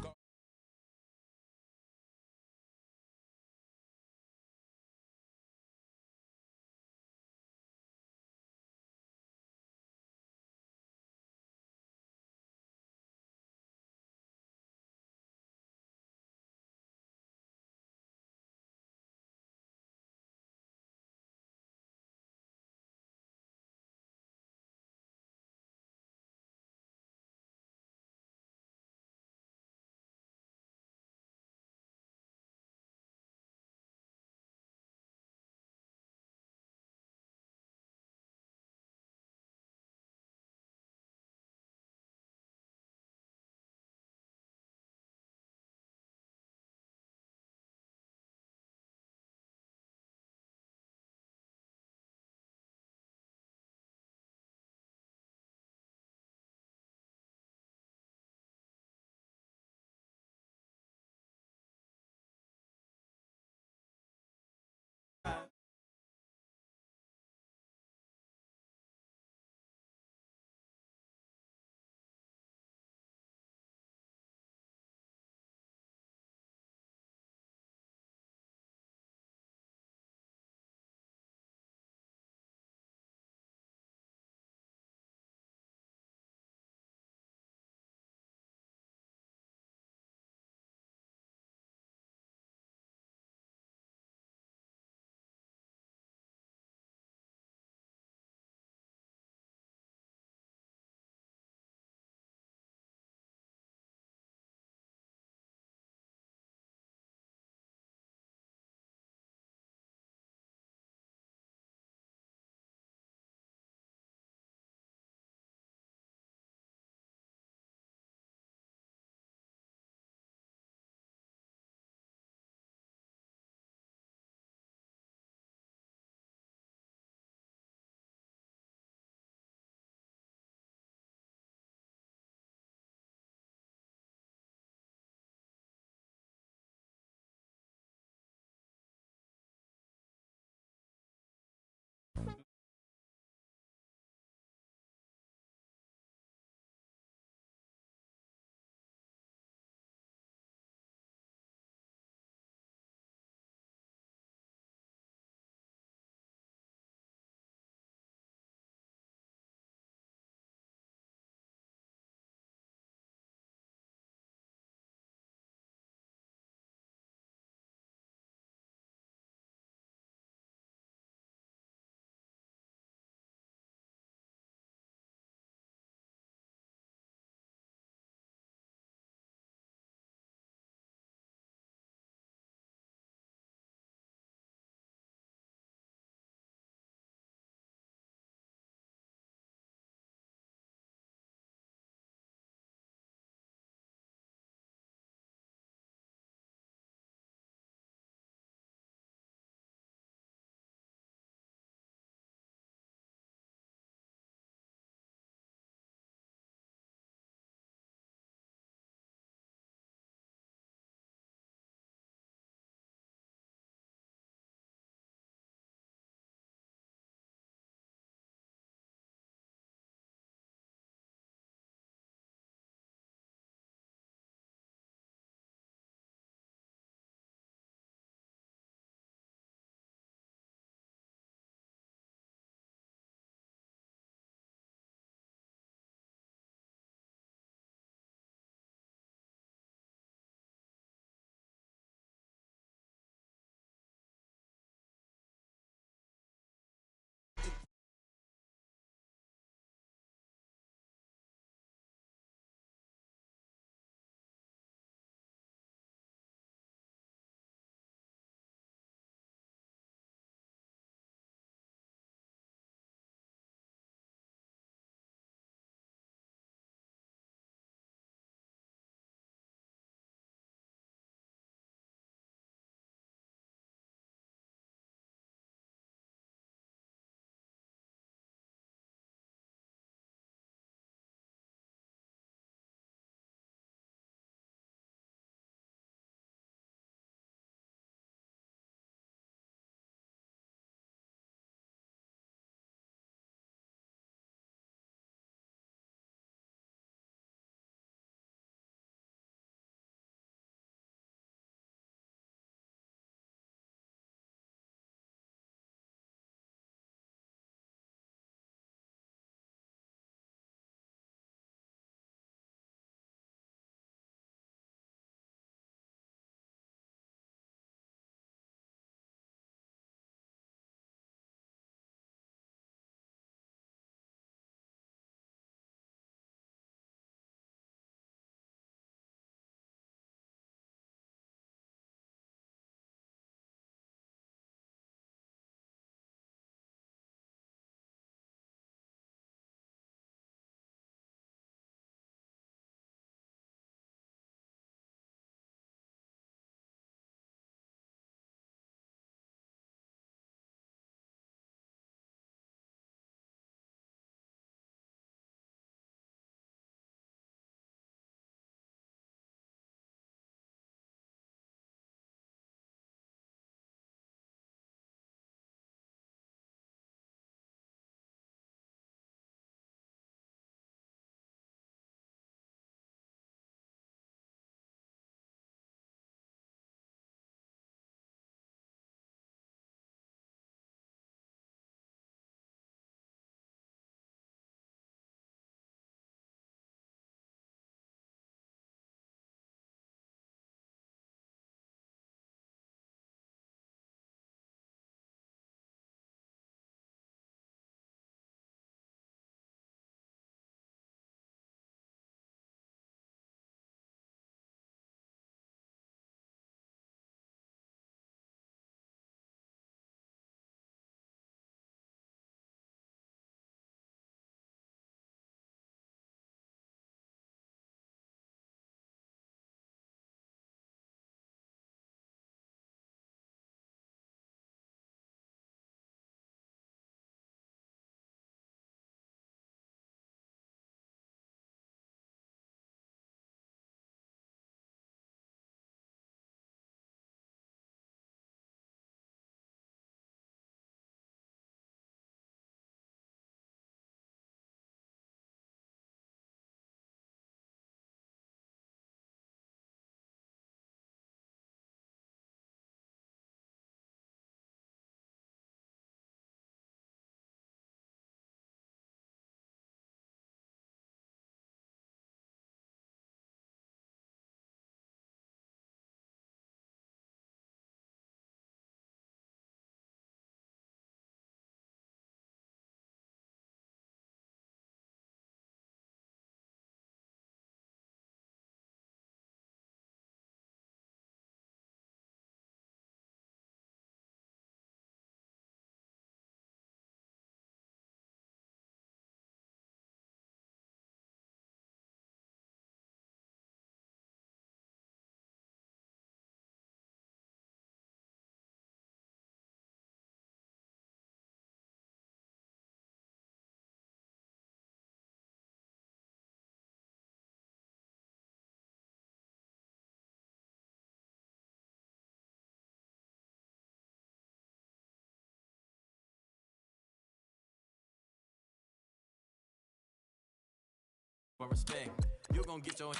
respect. You're gonna get your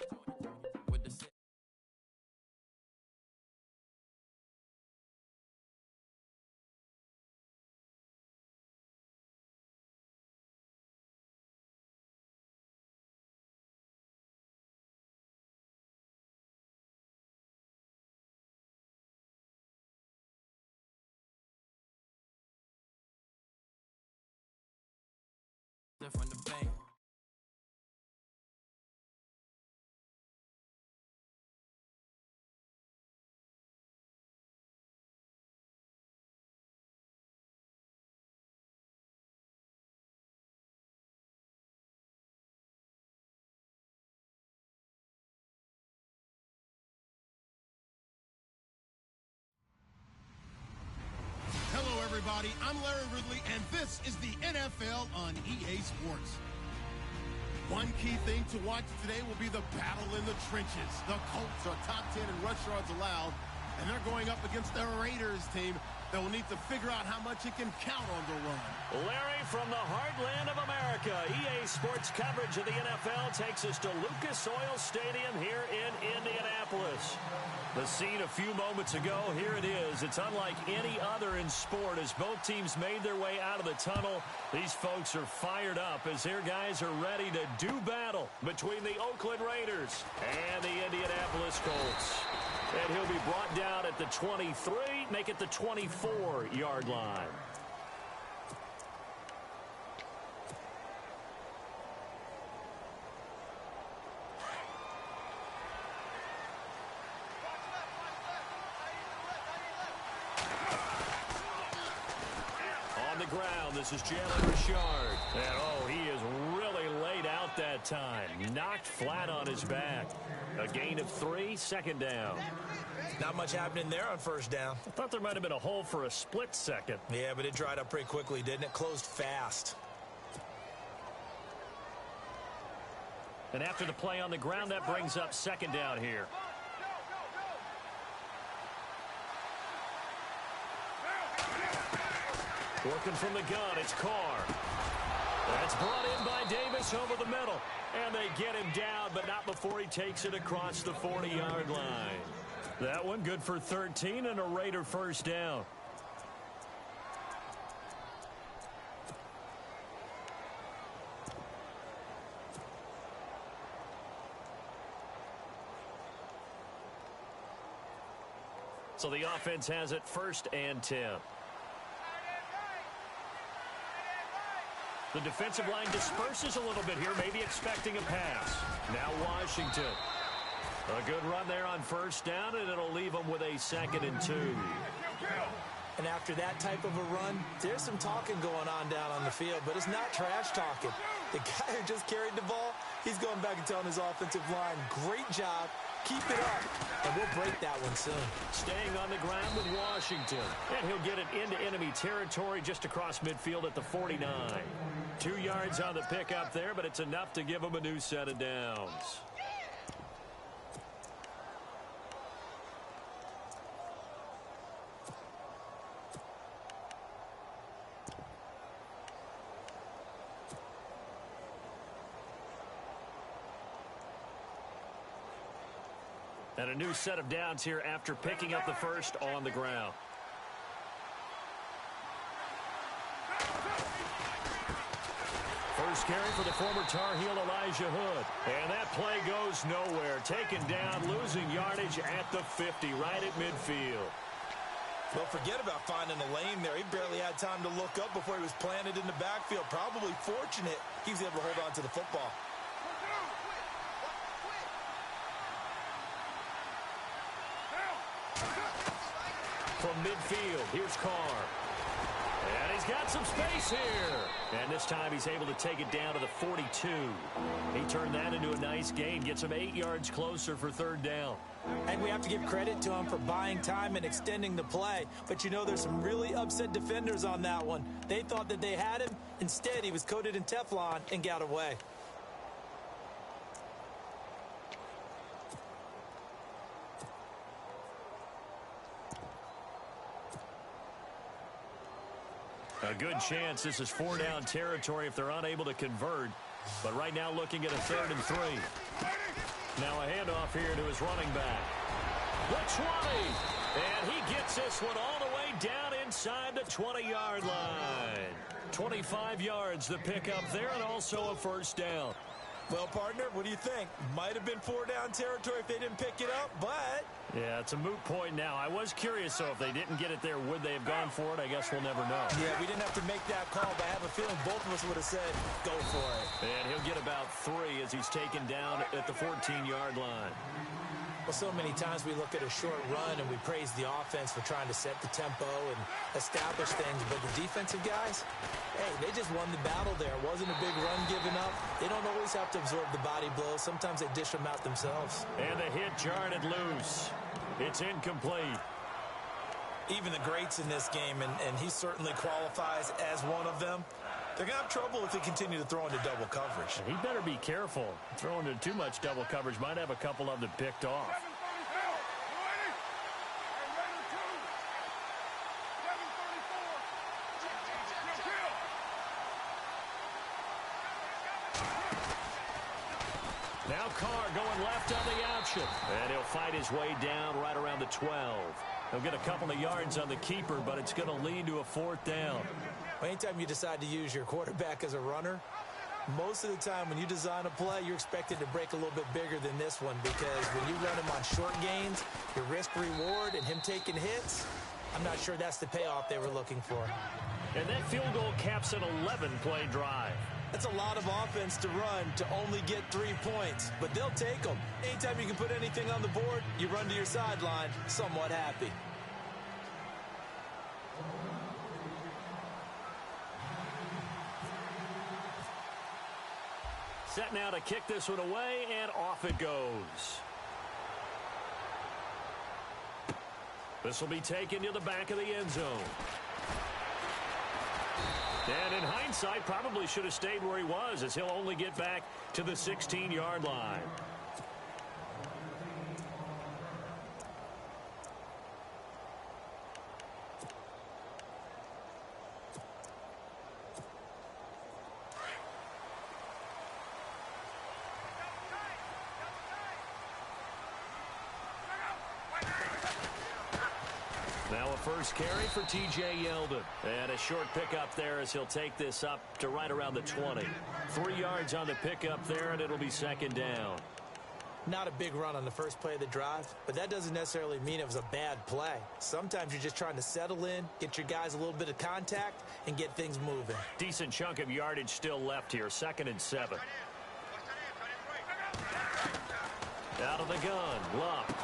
with the set. From the bank. Hello, everybody. I'm Larry Ridley, and this is the NFL on EA Sports. One key thing to watch today will be the battle in the trenches. The Colts are top 10 in rush yards allowed, and they're going up against the Raiders team that will need to figure out how much it can count on the run. Larry, from the heartland of America, EA Sports coverage of the NFL takes us to Lucas Oil Stadium here in Indianapolis. The scene a few moments ago, here it is. It's unlike any other in sport as both teams made their way out of the tunnel. These folks are fired up as their guys are ready to do battle between the Oakland Raiders and the Indianapolis Colts. And he'll be brought down at the 23, make it the 24-yard line. On the ground, this is Jalen Richard. And, oh, he is really laid out that time. Knocked flat on his back. A gain of 3, second down. Not much happening there on first down. I thought there might have been a hole for a split second. Yeah, but it dried up pretty quickly, didn't it? Closed fast. And after the play on the ground, that brings up second down here. Working from the gun, it's Carr. That's brought in by Davis over the middle. And they get him down, but not before he takes it across the 40-yard line. That one good for 13 and a Raider first down. So the offense has it 1st and 10. The defensive line disperses a little bit here, maybe expecting a pass. Now Washington. A good run there on first down, and it'll leave them with a 2nd and 2. And after that type of a run, there's some talking going on down on the field, but it's not trash talking. The guy who just carried the ball, he's going back and telling his offensive line, great job, keep it up, and we'll break that one soon. Staying on the ground with Washington, and he'll get it into enemy territory just across midfield at the 49. 2 yards on the pickup there, but it's enough to give him a new set of downs. And a new set of downs here after picking up the first on the ground. First carry for the former Tar Heel Elijah Hood. And that play goes nowhere. Taken down, losing yardage at the 50, right at midfield. Well, forget about finding a lane there. He barely had time to look up before he was planted in the backfield. Probably fortunate he was able to hold on to the football. From midfield, here's Carr. And he's got some space here. And this time he's able to take it down to the 42. He turned that into a nice gain, gets him 8 yards closer for 3rd down. And we have to give credit to him for buying time and extending the play. But you know, there's some really upset defenders on that one. They thought that they had him. Instead, he was coated in Teflon and got away. A good chance this is 4-down territory if they're unable to convert. But right now looking at a 3rd and 3. Now a handoff here to his running back. The 20. And he gets this one all the way down inside the 20-yard line. 25 yards the pickup there, and also a first down. Well, partner, what do you think? Might have been 4-down territory if they didn't pick it up, but... Yeah, it's a moot point now. I was curious, though, if they didn't get it there, would they have gone for it? I guess we'll never know. Yeah, we didn't have to make that call, but I have a feeling both of us would have said, go for it. And he'll get about 3 as he's taken down at the 14-yard line. Well, so many times we look at a short run and we praise the offense for trying to set the tempo and establish things, but the defensive guys, hey, they just won the battle there. It wasn't a big run given up. They don't always have to absorb the body blows. Sometimes they dish them out themselves. And the hit jarred it loose. It's incomplete. Even the greats in this game, and he certainly qualifies as one of them, they're going to have trouble if they continue to throw into double coverage. He better be careful. Throwing into too much double coverage might have a couple of them picked off. Now Carr going left on the option. And he'll fight his way down right around the 12. He'll get a couple of yards on the keeper, but it's going to lead to a 4th down. Anytime you decide to use your quarterback as a runner, most of the time when you design a play, you're expected to break a little bit bigger than this one, because when you run him on short gains, your risk-reward and him taking hits, I'm not sure that's the payoff they were looking for. And that field goal caps an 11-play drive. That's a lot of offense to run to only get 3 points, but they'll take them. Anytime you can put anything on the board, you run to your sideline somewhat happy. Set now to kick this one away, and off it goes. This will be taken to the back of the end zone. And in hindsight, probably should have stayed where he was, as he'll only get back to the 16-yard line. Now a first carry for T.J. Yeldon. And a short pickup there as he'll take this up to right around the 20. 3 yards on the pickup there, and it'll be 2nd down. Not a big run on the first play of the drive, but that doesn't necessarily mean it was a bad play. Sometimes you're just trying to settle in, get your guys a little bit of contact, and get things moving. Decent chunk of yardage still left here. 2nd and 7. Out of the gun. Luck.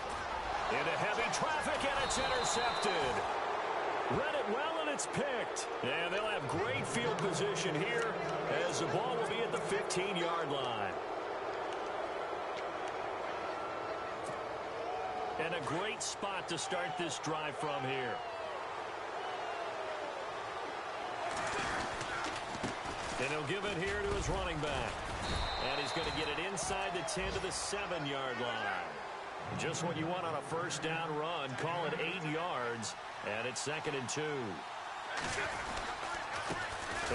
Into heavy traffic, and it's intercepted. Read it well, and it's picked. And they'll have great field position here as the ball will be at the 15-yard line. And a great spot to start this drive from here. And he'll give it here to his running back. And he's going to get it inside the 10 to the 7-yard line. Just what you want on a first down run. Call it 8 yards, and it's 2nd and 2.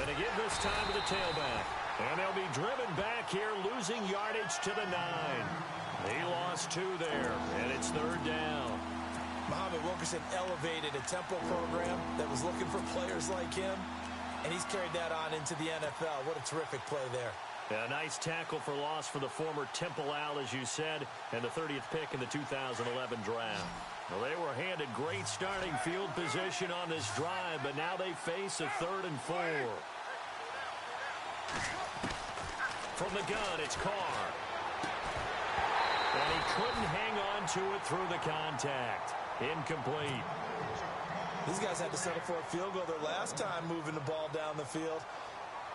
And to give this time to the tailback. And they'll be driven back here, losing yardage to the 9. He lost 2 there, and it's 3rd down. Muhammad Wilkerson elevated a tempo program that was looking for players like him, and he's carried that on into the NFL. What a terrific play there. A nice tackle for loss for the former Temple Owl, as you said, and the 30th pick in the 2011 draft. Well, they were handed great starting field position on this drive, but now they face a 3rd and 4. From the gun, it's Carr. And he couldn't hang on to it through the contact. Incomplete. These guys had to settle for a field goal their last time moving the ball down the field.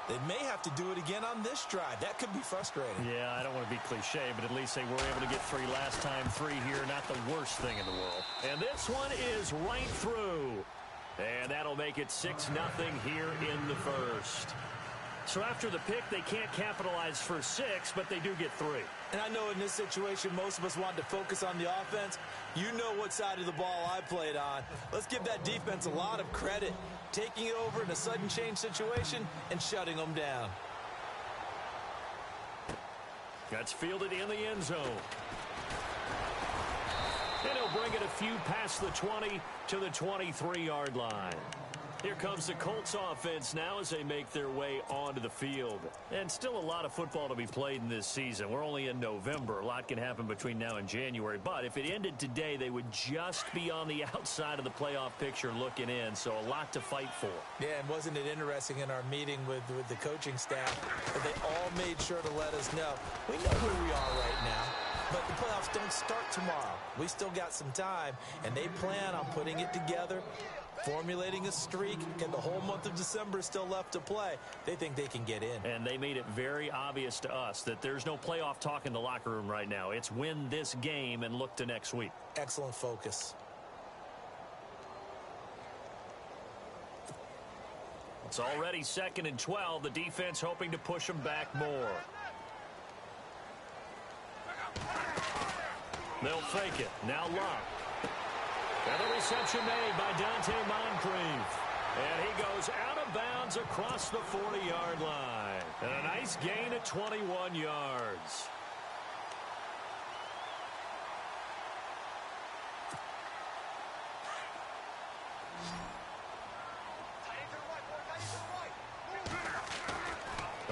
They may have to do it again on this drive. That could be frustrating. Yeah, I don't want to be cliche, but at least they were able to get 3 last time. 3 here, not the worst thing in the world. And this one is right through. And that'll make it 6-0 here in the first. So after the pick, they can't capitalize for 6, but they do get 3. And I know in this situation, most of us want to focus on the offense. You know what side of the ball I played on. Let's give that defense a lot of credit. Taking it over in a sudden change situation and shutting them down. That's fielded in the end zone. And he'll bring it a few past the 20 to the 23-yard line. Here comes the Colts offense now as they make their way onto the field. And still a lot of football to be played in this season. We're only in November. A lot can happen between now and January. But if it ended today, they would just be on the outside of the playoff picture looking in. So a lot to fight for. Yeah, and wasn't it interesting in our meeting with the coaching staff that they all made sure to let us know, we know who we are right now. But the playoffs don't start tomorrow. We still got some time, and they plan on putting it together, formulating a streak, and the whole month of December is still left to play. They think they can get in. And they made it very obvious to us that there's no playoff talk in the locker room right now. It's win this game and look to next week. Excellent focus. It's already 2nd and 12. The defense hoping to push them back more. They'll fake it. Now Luck. And the reception made by Dante Moncrief. And he goes out of bounds across the 40-yard line. And a nice gain at 21 yards.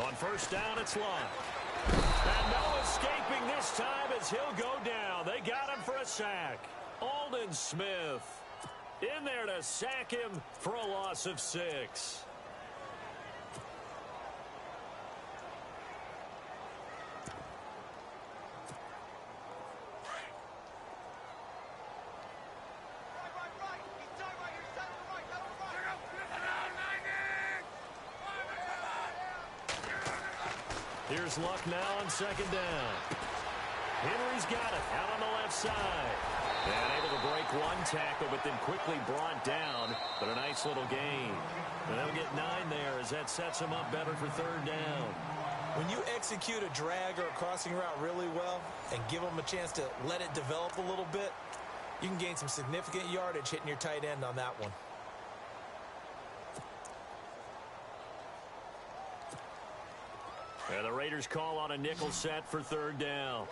On first down, it's Luck. And no escaping this time as he'll go down. They got him for a sack. Aldon Smith in there to sack him for a loss of 6. Here's Luck now on 2nd down. Henry's got it out on the left side. And able to break one tackle, but then quickly brought down. But a nice little gain. And they'll get 9 there as that sets them up better for 3rd down. When you execute a drag or a crossing route really well and give them a chance to let it develop a little bit, you can gain some significant yardage hitting your tight end on that one. And the Raiders call on a nickel set for 3rd down.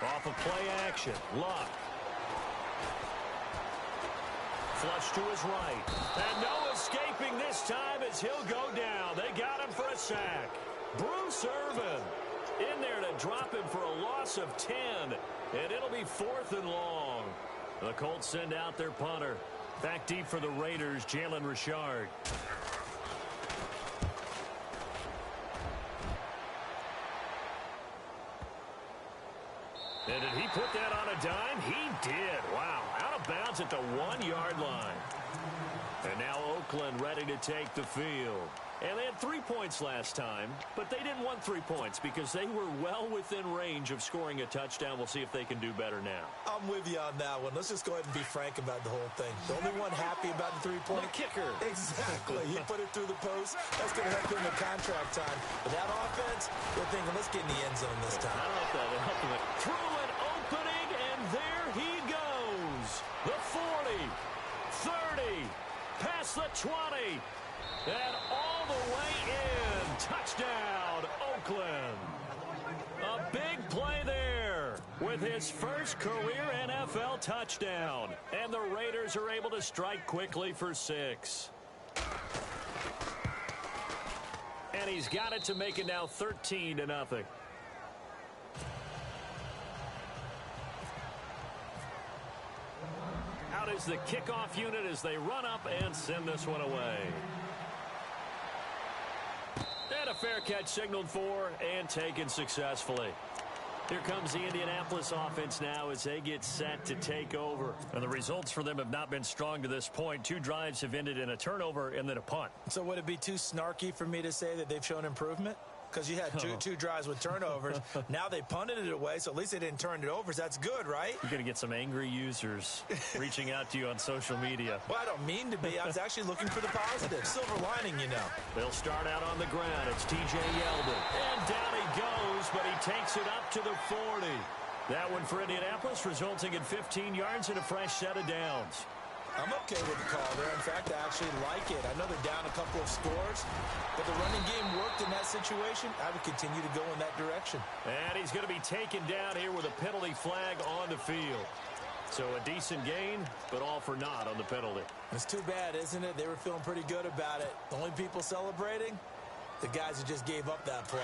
Off of play action, Luck. Flush to his right. And no escaping this time as he'll go down. They got him for a sack. Bruce Irvin in there to drop him for a loss of 10. And it'll be 4th and long. The Colts send out their punter. Back deep for the Raiders, Jalen Richard. And did he put that on a dime? He did. Wow. Out of bounds at the 1-yard line. And now Oakland ready to take the field. And they had 3 points last time, but they didn't want 3 points because they were well within range of scoring a touchdown. We'll see if they can do better now. I'm with you on that one. Let's just go ahead and be frank about the whole thing. The only one happy about the 3-point kicker. Exactly. He put it through the post. That's going to help him in contract time. But that offense, they're thinking, let's get in the end zone this time. I don't know if that will help him. Through an opening, and there he goes. The 40, 30, past the 20. And all the way in. Touchdown, Oakland. A big play there with his first career NFL touchdown. And the Raiders are able to strike quickly for 6. And he's got it to make it now 13-0. Out is the kickoff unit as they run up and send this one away. And a fair catch signaled for and taken successfully. Here comes the Indianapolis offense now as they get set to take over. And the results for them have not been strong to this point. 2 drives have ended in a turnover and then a punt. So would it be too snarky for me to say that they've shown improvement? Because you had two drives with turnovers. Now they punted it away, so at least they didn't turn it over. So that's good, right? You're going to get some angry users reaching out to you on social media. Well, I don't mean to be. I was actually looking for the positive. Silver lining, you know. They'll start out on the ground. It's T.J. Yeldon. And down he goes, but he takes it up to the 40. That one for Indianapolis resulting in 15 yards and a fresh set of downs. I'm okay with the call there. In fact, I actually like it. I know they're down a couple of scores, but the running game worked in that situation. I would continue to go in that direction. And he's going to be taken down here with a penalty flag on the field. So a decent gain, but all for naught on the penalty. It's too bad, isn't it? They were feeling pretty good about it. The only people celebrating, the guys who just gave up that play.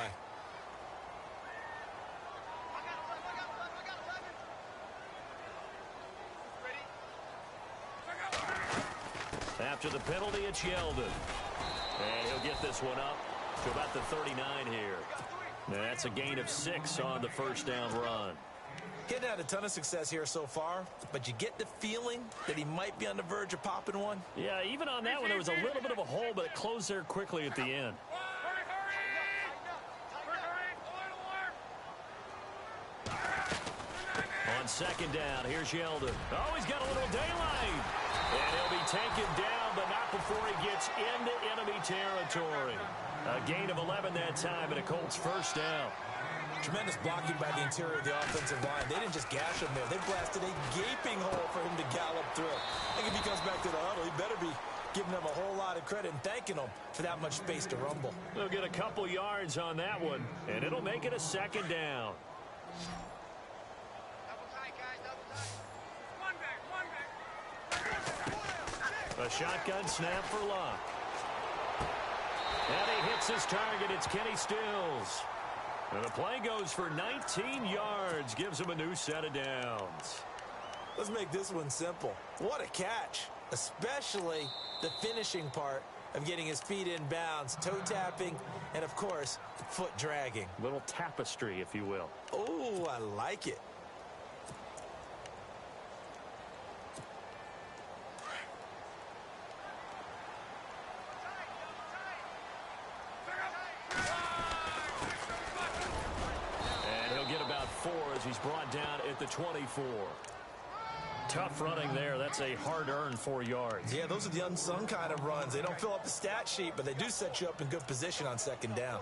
After the penalty, it's Yeldon. And he'll get this one up to about the 39 here. Now that's a gain of 6 on the first down run. Getting had a ton of success here so far, but you get the feeling that he might be on the verge of popping one. Yeah, even on that one, there was a little bit of a hole, but it closed there quickly at the end. On second down, here's Yeldon. Oh, he's got a little daylight. And he'll be taken down, but not before he gets into enemy territory. A gain of 11 that time, and a Colts first down. Tremendous blocking by the interior of the offensive line. They didn't just gash him there. They blasted a gaping hole for him to gallop through. I think if he comes back to the huddle, he better be giving them a whole lot of credit and thanking them for that much space to rumble. They'll get a couple yards on that one, and it'll make it a second down. A shotgun snap for Luck. And he hits his target. It's Kenny Stills. And the play goes for 19 yards. Gives him a new set of downs. Let's make this one simple. What a catch. Especially the finishing part of getting his feet in bounds, toe tapping, and of course, foot dragging. Little tapestry, if you will. Oh, I like it. As he's brought down at the 24. Tough running there. That's a hard-earned 4 yards. Yeah, those are the unsung kind of runs. They don't fill up the stat sheet, but they do set you up in good position on second down.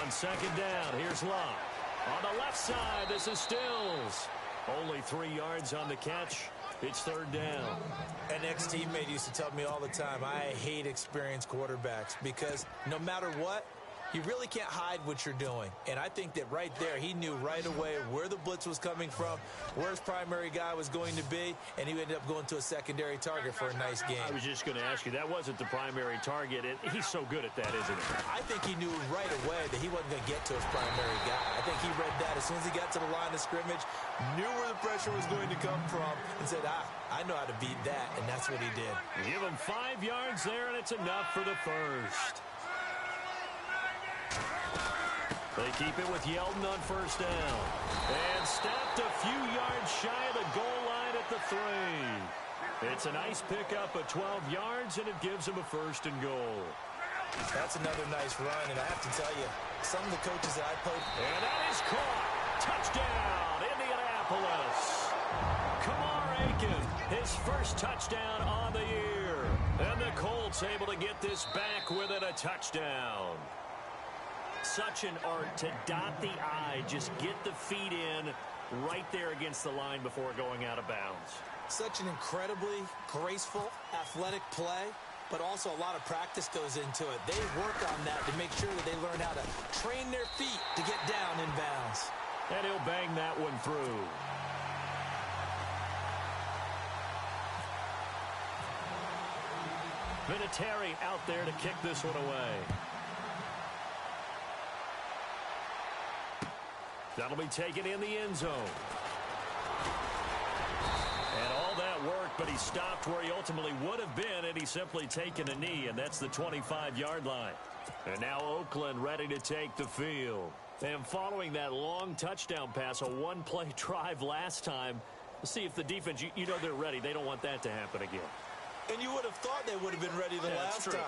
On second down, here's Locke. On the left side, this is Stills. Only 3 yards on the catch. It's third down. An ex-teammate used to tell me all the time, I hate experienced quarterbacks because no matter what, you really can't hide what you're doing. And I think that right there, he knew right away where the blitz was coming from, where his primary guy was going to be, and he ended up going to a secondary target for a nice game. I was just going to ask you, that wasn't the primary target. He's so good at that, isn't he? I think he knew right away that he wasn't going to get to his primary guy. I think he read that as soon as he got to the line of scrimmage, knew where the pressure was going to come from, and said, I know how to beat that, and that's what he did. Give him 5 yards there, and it's enough for the first. They keep it with Yeldon on first down. And stopped a few yards shy of the goal line at the 3. It's a nice pickup of 12 yards, and it gives him a first and goal. That's another nice run, and I have to tell you, some of the coaches that I played... And that is caught. Touchdown, Indianapolis. Kamar Aiken, his first touchdown on the year. And the Colts able to get this back within a touchdown. Such an art to dot the I, just get the feet in right there against the line before going out of bounds. Such an incredibly graceful, athletic play, but also a lot of practice goes into it. They work on that to make sure that they learn how to train their feet to get down in bounds. And he'll bang that one through. Vinatieri out there to kick this one away. That'll be taken in the end zone. And all that work, but he stopped where he ultimately would have been, and he's simply taken a knee, and that's the 25-yard line. And now Oakland ready to take the field. And following that long touchdown pass, a one-play drive last time, let's see if the defense, you know they're ready. They don't want that to happen again. And you would have thought they would have been ready the last time.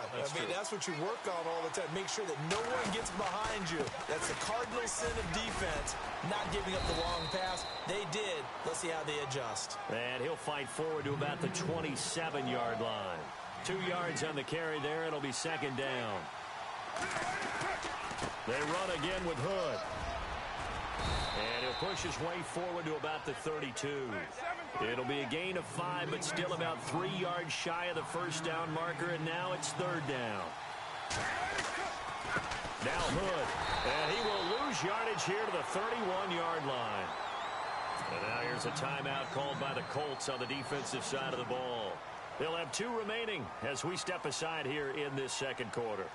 That's what you work on all the time. Make sure that no one gets behind you. That's the cardinal sin of defense, not giving up the long pass. They did. Let's see how they adjust. And he'll fight forward to about the 27-yard line. 2 yards on the carry there. It'll be second down. They run again with Hood. And he'll push his way forward to about the 32. It'll be a gain of 5, but still about 3 yards shy of the first down marker, and now it's third down. Now Hood, and he will lose yardage here to the 31-yard line. And now here's a timeout called by the Colts on the defensive side of the ball. They'll have 2 remaining as we step aside here in this second quarter.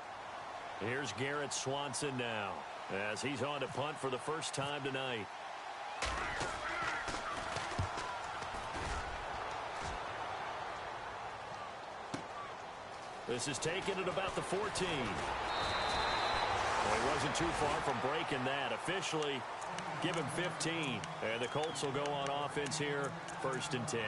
Here's Garrett Swanson now, as he's on to punt for the first time tonight. This is taken at about the 14. Well, he wasn't too far from breaking that. Officially, give him 15. And the Colts will go on offense here, 1st and 10.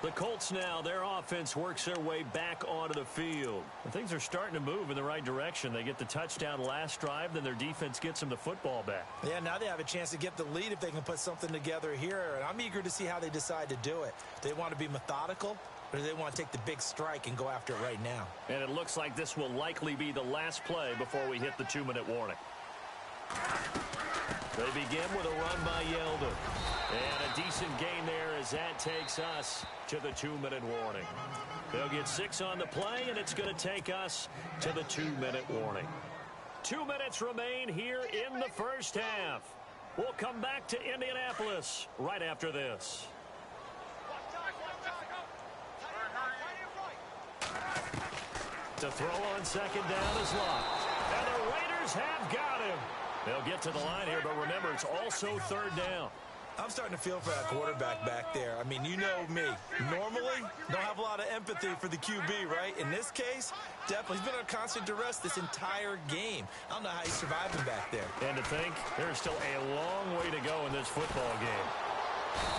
The Colts now, their offense works their way back onto the field. And things are starting to move in the right direction. They get the touchdown last drive, then their defense gets them the football back. Yeah, now they have a chance to get the lead if they can put something together here. And I'm eager to see how they decide to do it. They want to be methodical, or do they want to take the big strike and go after it right now? And it looks like this will likely be the last play before we hit the 2-minute warning. They begin with a run by Yeldon. And a decent gain there as that takes us to the 2-minute warning. They'll get 6 on the play, and it's going to take us to the 2-minute warning. 2 minutes remain here in the first half. We'll come back to Indianapolis right after this. To throw on second down is locked. And the Raiders have got him. They'll get to the line here, but remember, it's also third down. I'm starting to feel for that quarterback back there. I mean, you know me. Normally, don't have a lot of empathy for the QB, right? In this case, definitely. He's been under constant duress this entire game. I don't know how he's surviving back there. And to think, there's still a long way to go in this football game.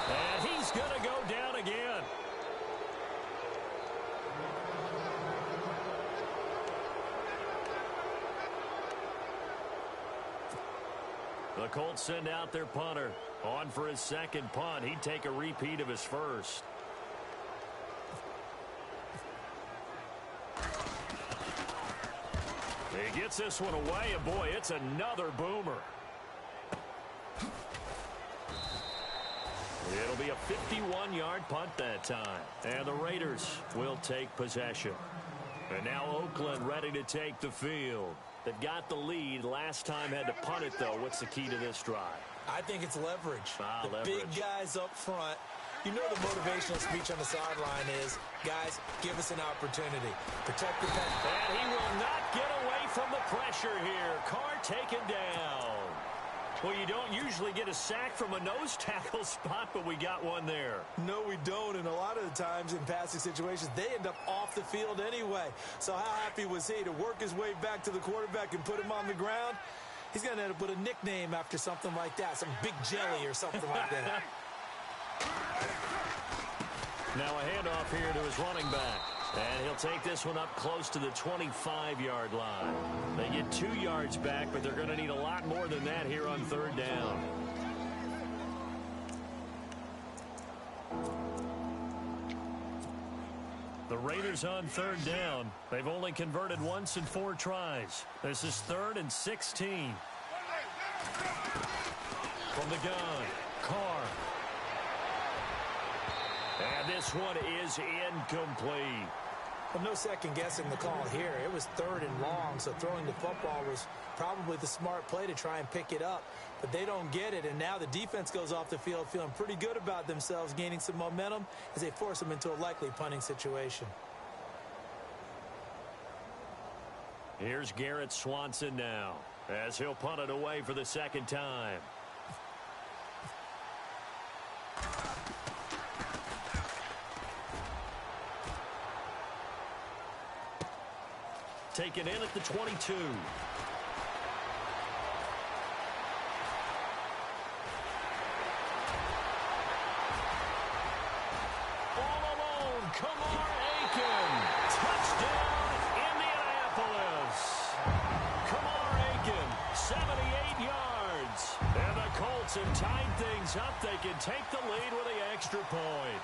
And he's going to go down again. The Colts send out their punter. On for his second punt. He'd take a repeat of his first. He gets this one away, and boy, it's another boomer. It'll be a 51-yard punt that time. And the Raiders will take possession. And now Oakland ready to take the field. They've got the lead. Last time had to punt it, though. What's the key to this drive? I think it's leverage. Leverage. Big guys up front. You know the motivational speech on the sideline is, guys, give us an opportunity. Protect the pen. And he will not get away from the pressure here. Carr taken down. Well, you don't usually get a sack from a nose tackle spot, but we got one there. No, we don't. And a lot of the times in passing situations, they end up off the field anyway. So how happy was he to work his way back to the quarterback and put him on the ground? He's going to end up with a nickname after something like that, some Big Jelly or something like that. Now a handoff here to his running back. And he'll take this one up close to the 25-yard line. They get 2 yards back, but they're going to need a lot more than that here on third down. The Raiders on third down. They've only converted once in 4 tries. This is 3rd and 16. From the gun, Carr. And this one is incomplete. Well, no second guessing the call here. It was 3rd and long, so throwing the football was probably the smart play to try and pick it up. But they don't get it, and now the defense goes off the field feeling pretty good about themselves, gaining some momentum as they force them into a likely punting situation. Here's Garrett Swanson now, as he'll punt it away for the second time. Taken in at the 22. All alone, Kamar Aiken. ties up. They can take the lead with the extra point.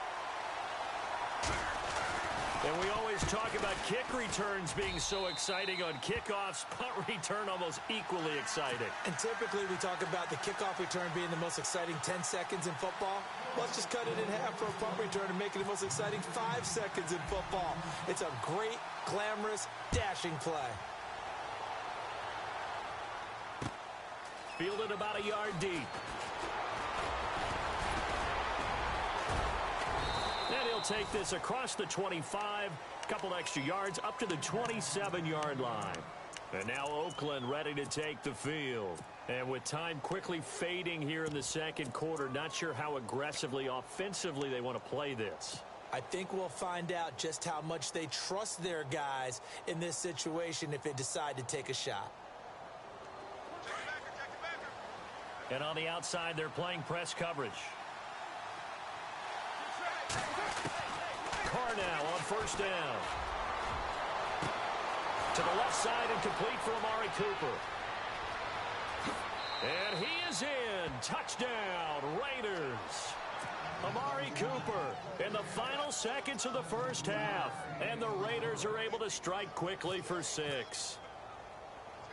And we always talk about kick returns being so exciting on kickoffs. Punt return almost equally exciting. And typically we talk about the kickoff return being the most exciting 10 seconds in football. Let's just cut it in half for a punt return and make it the most exciting 5 seconds in football. It's a great, glamorous, dashing play. Fielded about a yard deep. And he'll take this across the 25, a couple extra yards up to the 27-yard line. And now Oakland ready to take the field. And with time quickly fading here in the second quarter, not sure how aggressively, offensively they want to play this. I think we'll find out just how much they trust their guys in this situation if they decide to take a shot. And on the outside, they're playing press coverage. Carr now on first down. To the left side and complete for Amari Cooper. And he is in. Touchdown, Raiders. Amari Cooper in the final seconds of the first half. And the Raiders are able to strike quickly for 6.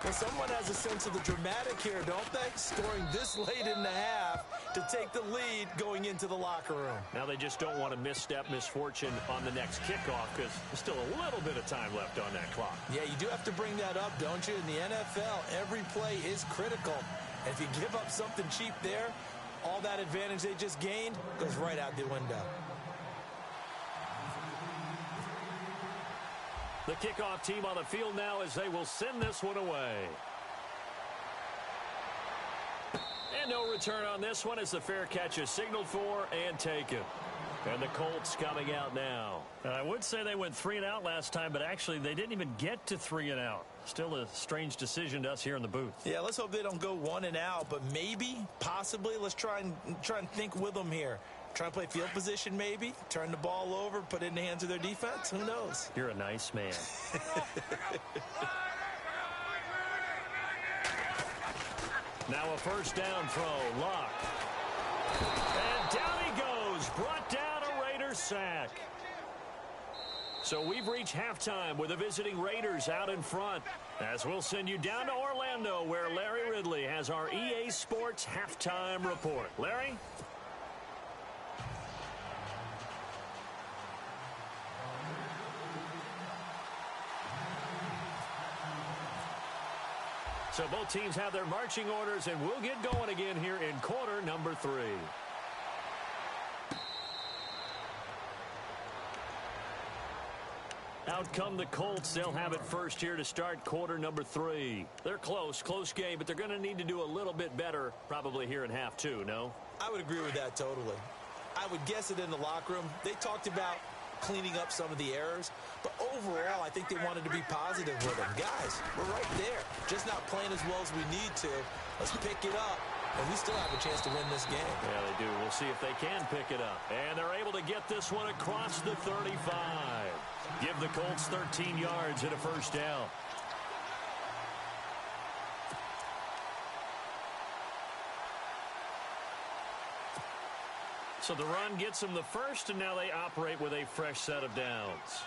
Well, someone has a sense of the dramatic here, don't they? Scoring this late in the half to take the lead going into the locker room. Now they just don't want to misstep misfortune on the next kickoff because there's still a little bit of time left on that clock. Yeah, you do have to bring that up, don't you? In the NFL, every play is critical. And if you give up something cheap there, all that advantage they just gained goes right out the window. The kickoff team on the field now as they will send this one away. And no return on this one as the fair catch is signaled for and taken. And the Colts coming out now. I would say they went 3 and out last time, but actually they didn't even get to 3 and out. Still a strange decision to us here in the booth. Yeah, let's hope they don't go 1 and out, but maybe, possibly, let's try and think with them here. Try and play field position maybe, turn the ball over, put it in the hands of their defense. Who knows? You're a nice man. Now a first down throw, Luck. And down he goes, brought down a Raiders sack. So we've reached halftime with the visiting Raiders out in front. As we'll send you down to Orlando where Larry Ridley has our EA Sports halftime report. Larry? So both teams have their marching orders, and we'll get going again here in quarter number 3. Out come the Colts. They'll have it first here to start quarter number 3. They're close game, but they're going to need to do a little bit better probably here in half 2, no? I would agree with that totally. I would guess it in the locker room. They talked about cleaning up some of the errors, but overall I think they wanted to be positive with them. Guys, we're right there, just not playing as well as we need to. Let's pick it up, and we still have a chance to win this game. Yeah, they do. We'll see if they can pick it up. And they're able to get this one across the 35. Give the Colts 13 yards and a first down. So the run gets them the first, and now they operate with a fresh set of downs.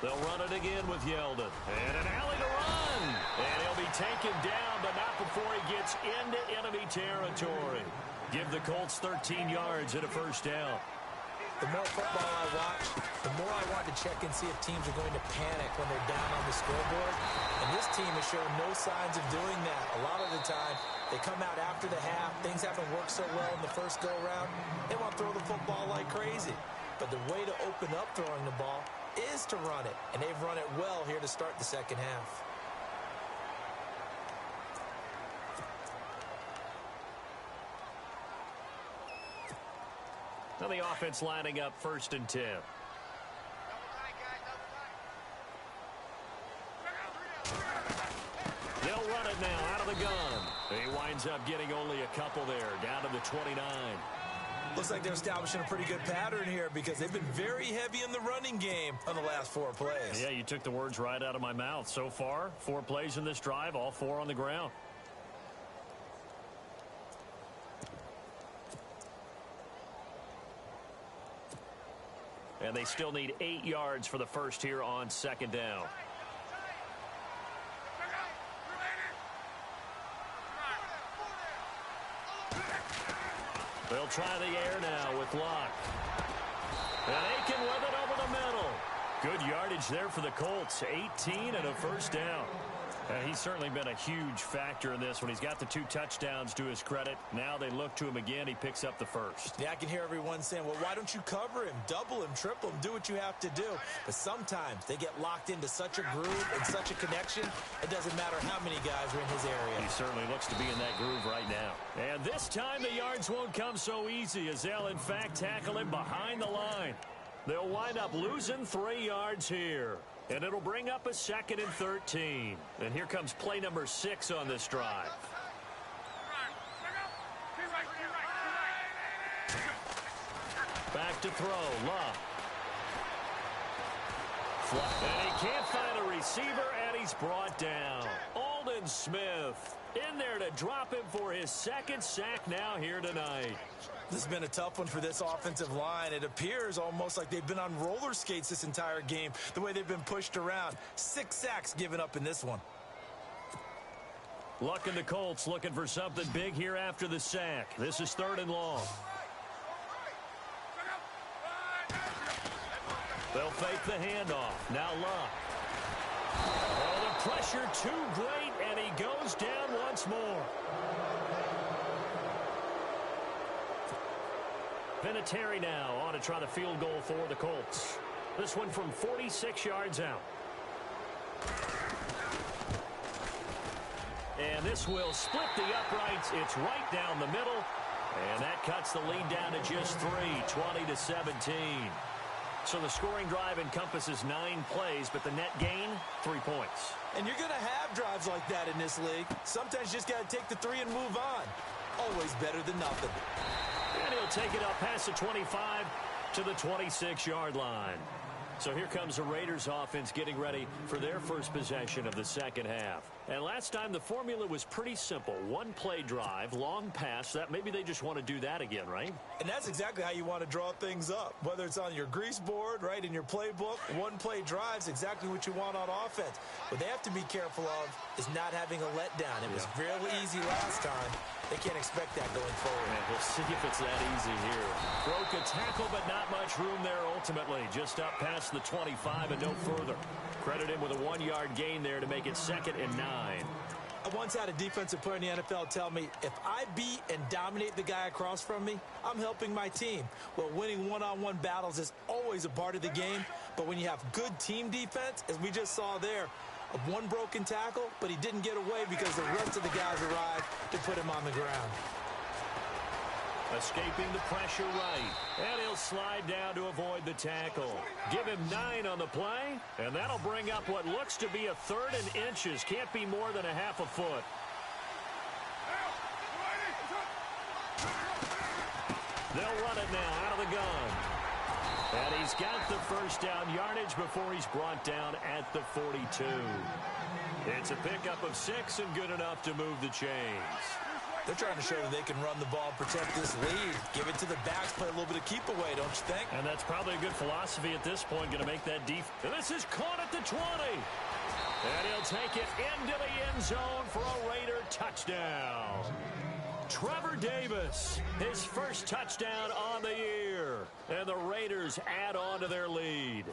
They'll run it again with Yeldon. And an alley to run. And he'll be taken down, but not before he gets into enemy territory. Give the Colts 13 yards and a first down. The more football I watch, the more I want to check and see if teams are going to panic when they're down on the scoreboard. And this team has shown no signs of doing that. A lot of the time, they come out after the half. Things haven't worked so well in the first go-around. They want to throw the football like crazy. But the way to open up throwing the ball is to run it. And they've run it well here to start the second half. Now the offense lining up first and 10. They'll run it now out of the gun. He winds up getting only a couple there, down to the 29. Looks like they're establishing a pretty good pattern here because they've been very heavy in the running game on the last 4 plays. Yeah, you took the words right out of my mouth. So far, 4 plays in this drive, all 4 on the ground. And they still need 8 yards for the first here on second down. They'll try the air now with Locke. And Aiken with it over the middle. Good yardage there for the Colts. 18 and a first down. And he's certainly been a huge factor in this when he's got the 2 touchdowns to his credit. Now they look to him again. He picks up the first. Yeah, I can hear everyone saying, well, why don't you cover him, double him, triple him, do what you have to do. But sometimes they get locked into such a groove and such a connection, it doesn't matter how many guys are in his area. He certainly looks to be in that groove right now. And this time the yards won't come so easy as they'll, in fact, tackle him behind the line. They'll wind up losing 3 yards here. And it'll bring up a 2nd and 13. And here comes play number 6 on this drive. Back to throw. Love. And he can't find a receiver, and he's brought down. Aldon Smith in there to drop him for his 2nd sack now here tonight. This has been a tough one for this offensive line. It appears almost like they've been on roller skates this entire game, the way they've been pushed around. 6 sacks given up in this one. Luck and the Colts looking for something big here after the sack. This is 3rd and long. They'll fake the handoff. Now Luck. Oh, the pressure too great, and he goes down once more. Vinatieri now on to try the field goal for the Colts. This one from 46 yards out. And this will split the uprights. It's right down the middle. And that cuts the lead down to just 3, 20-17. So the scoring drive encompasses 9 plays, but the net gain, 3 points. And you're going to have drives like that in this league. Sometimes you just got to take the 3 and move on. Always better than nothing. And he'll take it up past the 25 to the 26-yard line. So here comes the Raiders offense getting ready for their first possession of the second half. And last time the formula was pretty simple. 1-play drive, long pass. That maybe they just want to do that again, right? And that's exactly how you want to draw things up. Whether it's on your grease board, right, in your playbook, 1-play drive's exactly what you want on offense. What they have to be careful of is not having a letdown. It was real easy last time. They can't expect that going forward. And we'll see if it's that easy here. Broke a tackle, but not much room there ultimately. Just up past the 25 and no further. Credit him with a 1-yard gain there to make it 2nd and 9. I once had a defensive player in the NFL tell me, if I beat and dominate the guy across from me, I'm helping my team. Well, winning one-on-one battles is always a part of the game, but when you have good team defense, as we just saw there, of 1 broken tackle, but he didn't get away because the rest of the guys arrived to put him on the ground. Escaping the pressure right. And he'll slide down to avoid the tackle. Give him 9 on the play, and that'll bring up what looks to be a 3rd and inches. Can't be more than a half a foot. They'll run it now out of the gun. And he's got the first down yardage before he's brought down at the 42. It's a pickup of 6 and good enough to move the chains. They're trying to show that they can run the ball, protect this lead, give it to the backs, play a little bit of keep away, don't you think? And that's probably a good philosophy at this point, going to make that deep. And this is caught at the 20. And he'll take it into the end zone for a Raider touchdown. Trevor Davis, his first touchdown on the year. And the Raiders add on to their lead.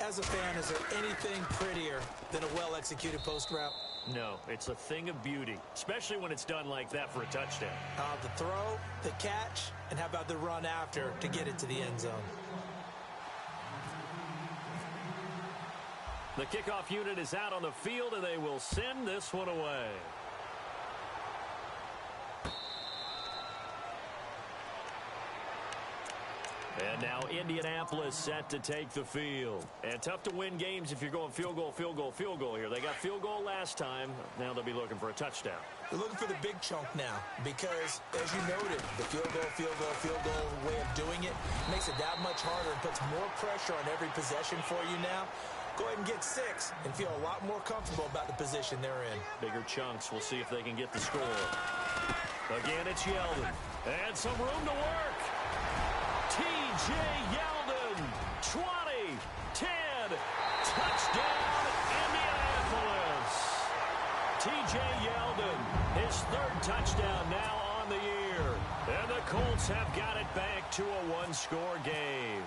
As a fan, is there anything prettier than a well-executed post route? No, it's a thing of beauty, especially when it's done like that for a touchdown. The throw, the catch, and how about the run after to get it to the end zone? The kickoff unit is out on the field, and they will send this one away. And now Indianapolis set to take the field. And tough to win games if you're going field goal, field goal, field goal here. They got field goal last time. Now they'll be looking for a touchdown. They're looking for the big chunk now because, as you noted, the field goal way of doing it makes it that much harder and puts more pressure on every possession for you now. Go ahead and get 6 and feel a lot more comfortable about the position they're in. Bigger chunks. We'll see if they can get the score. Again, it's Yeldon. And some room to work. T.J. Yeldon 20, 10, touchdown, Indianapolis. T.J. Yeldon, his third touchdown now on the year. And the Colts have got it back to a one-score game.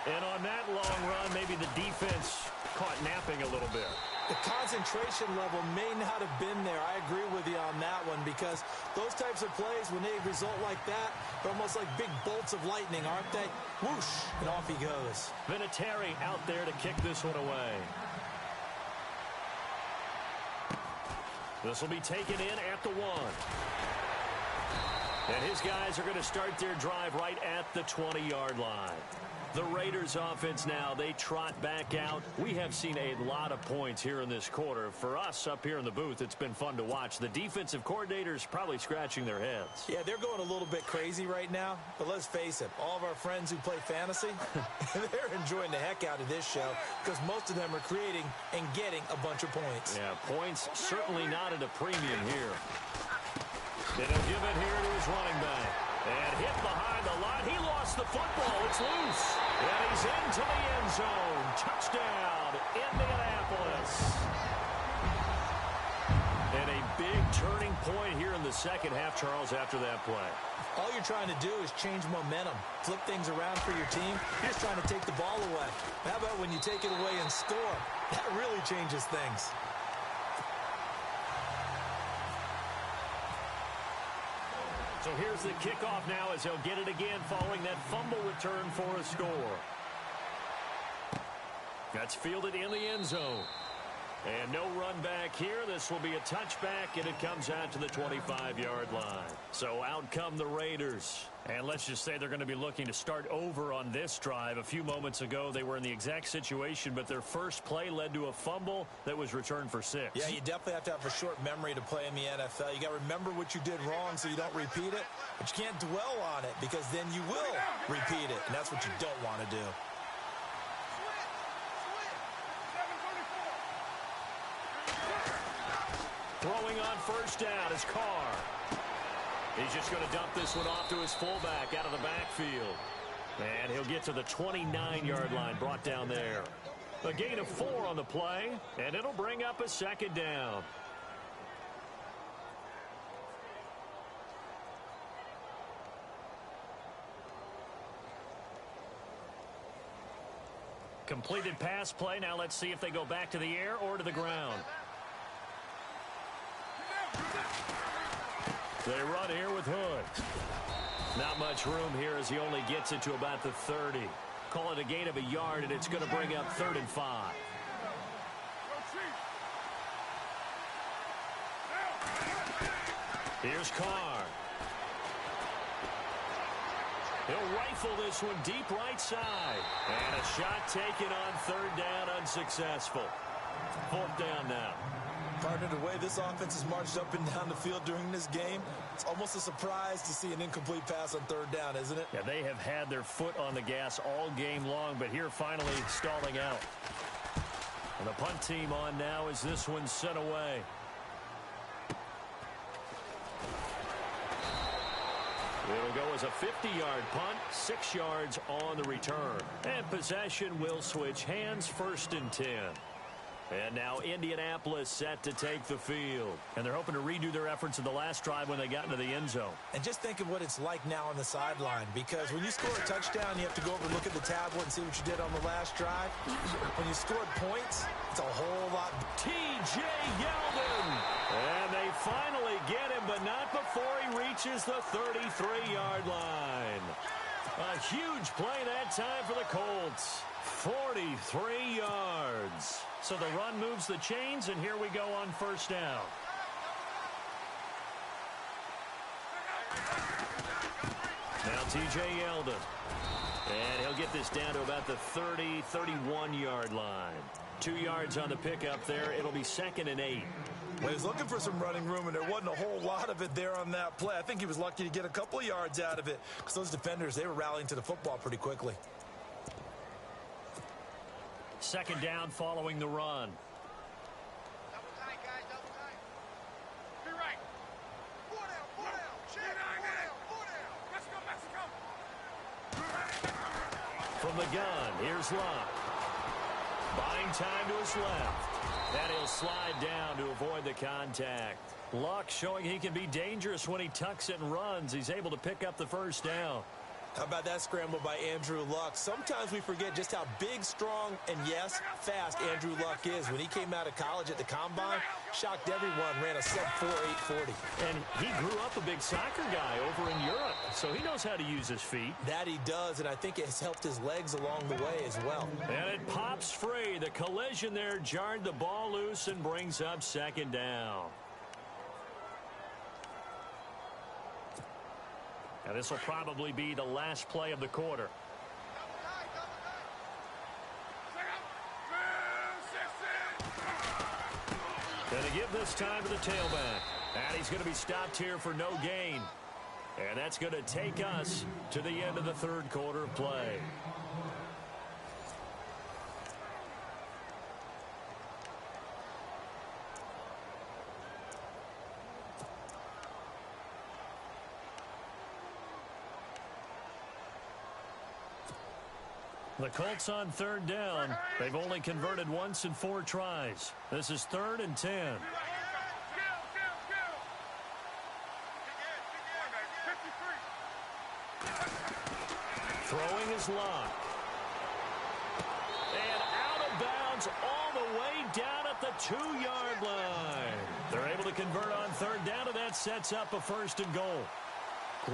And on that long run, maybe the defense caught napping a little bit. The concentration level may not have been there. I agree with you on that one because those types of plays, when they result like that, they're almost like big bolts of lightning, aren't they? Whoosh, and off he goes. Vinatieri out there to kick this one away. This will be taken in at the 1. And his guys are going to start their drive right at the 20-yard line. The Raiders offense now, they trot back out. We have seen a lot of points here in this quarter. For us up here in the booth, it's been fun to watch. The defensive coordinators probably scratching their heads. Yeah, they're going a little bit crazy right now. But let's face it, all of our friends who play fantasy, they're enjoying the heck out of this show because most of them are creating and getting a bunch of points. Yeah, points certainly not at a premium here. And he'll give it here to his running back. And hit behind the line. He lost the football. It's loose. And he's into the end zone. Touchdown, Indianapolis. And a big turning point here in the second half, Charles, after that play. All you're trying to do is change momentum, flip things around for your team. You're just trying to take the ball away. How about when you take it away and score? That really changes things. So here's the kickoff now as he'll get it again following that fumble return for a score. That's fielded in the end zone. And no run back here. This will be a touchback, and it comes out to the 25-yard line. So out come the Raiders. And let's just say they're going to be looking to start over on this drive. A few moments ago, they were in the exact situation, but their first play led to a fumble that was returned for 6. Yeah, you definitely have to have a short memory to play in the NFL. You got to remember what you did wrong so you don't repeat it, but you can't dwell on it because then you will repeat it, and that's what you don't want to do. Throwing on first down is Carr. He's just going to dump this one off to his fullback out of the backfield. And he'll get to the 29-yard line, brought down there. A gain of 4 on the play, and it'll bring up a second down. Completed pass play. Now let's see if they go back to the air or to the ground. They run here with Hood. Not much room here as he only gets it to about the 30. Call it a gain of a yard, and it's going to bring up 3rd and 5. Here's Carr. He'll rifle this one deep right side. And a shot taken on 3rd down, unsuccessful. 4th down now. Partner, the way this offense has marched up and down the field during this game, it's almost a surprise to see an incomplete pass on 3rd down, isn't it? Yeah, they have had their foot on the gas all game long, but here finally stalling out. And the punt team on now as this one's sent away. It'll go as a 50-yard punt, 6 yards on the return. And possession will switch hands, 1st and 10. And now Indianapolis set to take the field. And they're hoping to redo their efforts in the last drive when they got into the end zone. And just think of what it's like now on the sideline. Because when you score a touchdown, you have to go over and look at the tablet and see what you did on the last drive. When you scored points, it's a whole lot. T.J. Yeldon. And they finally get him, but not before he reaches the 33-yard line. A huge play that time for the Colts. 43 yards. So the run moves the chains, and here we go on 1st down. Now T.J. Yeldon. And he'll get this down to about the 30, 31-yard line. 2 yards on the pickup there. It'll be 2nd and 8. Well, he was looking for some running room, and there wasn't a whole lot of it there on that play. I think he was lucky to get a couple of yards out of it because those defenders, they were rallying to the football pretty quickly. 2nd down following the run. Double tight, guys, double tight. Be right. 4 down, 4 down. Check, 4 down, 4 down. Let's go, Mexico. from the gun. Here's Luck. Buying time to his left. And he'll slide down to avoid the contact. Luck showing he can be dangerous when he tucks it and runs. He's able to pick up the first down. How about that scramble by Andrew Luck? Sometimes we forget just how big, strong, and yes, fast Andrew Luck is. When he came out of college at the Combine, shocked everyone, ran a sub-4 840. And he grew up a big soccer guy over in Europe, so he knows how to use his feet. That he does, and I think it has helped his legs along the way as well. And it pops free. The collision there jarred the ball loose and brings up second down. And this will probably be the last play of the quarter. Going to give this time to the tailback. And he's going to be stopped here for no gain. And that's going to take us to the end of the third quarter of play. The Colts on third down. They've only converted once in 4 tries. This is 3rd and 10. Throwing his Luck. And out of bounds all the way down at the 2-yard line. They're able to convert on third down, and that sets up a 1st and goal.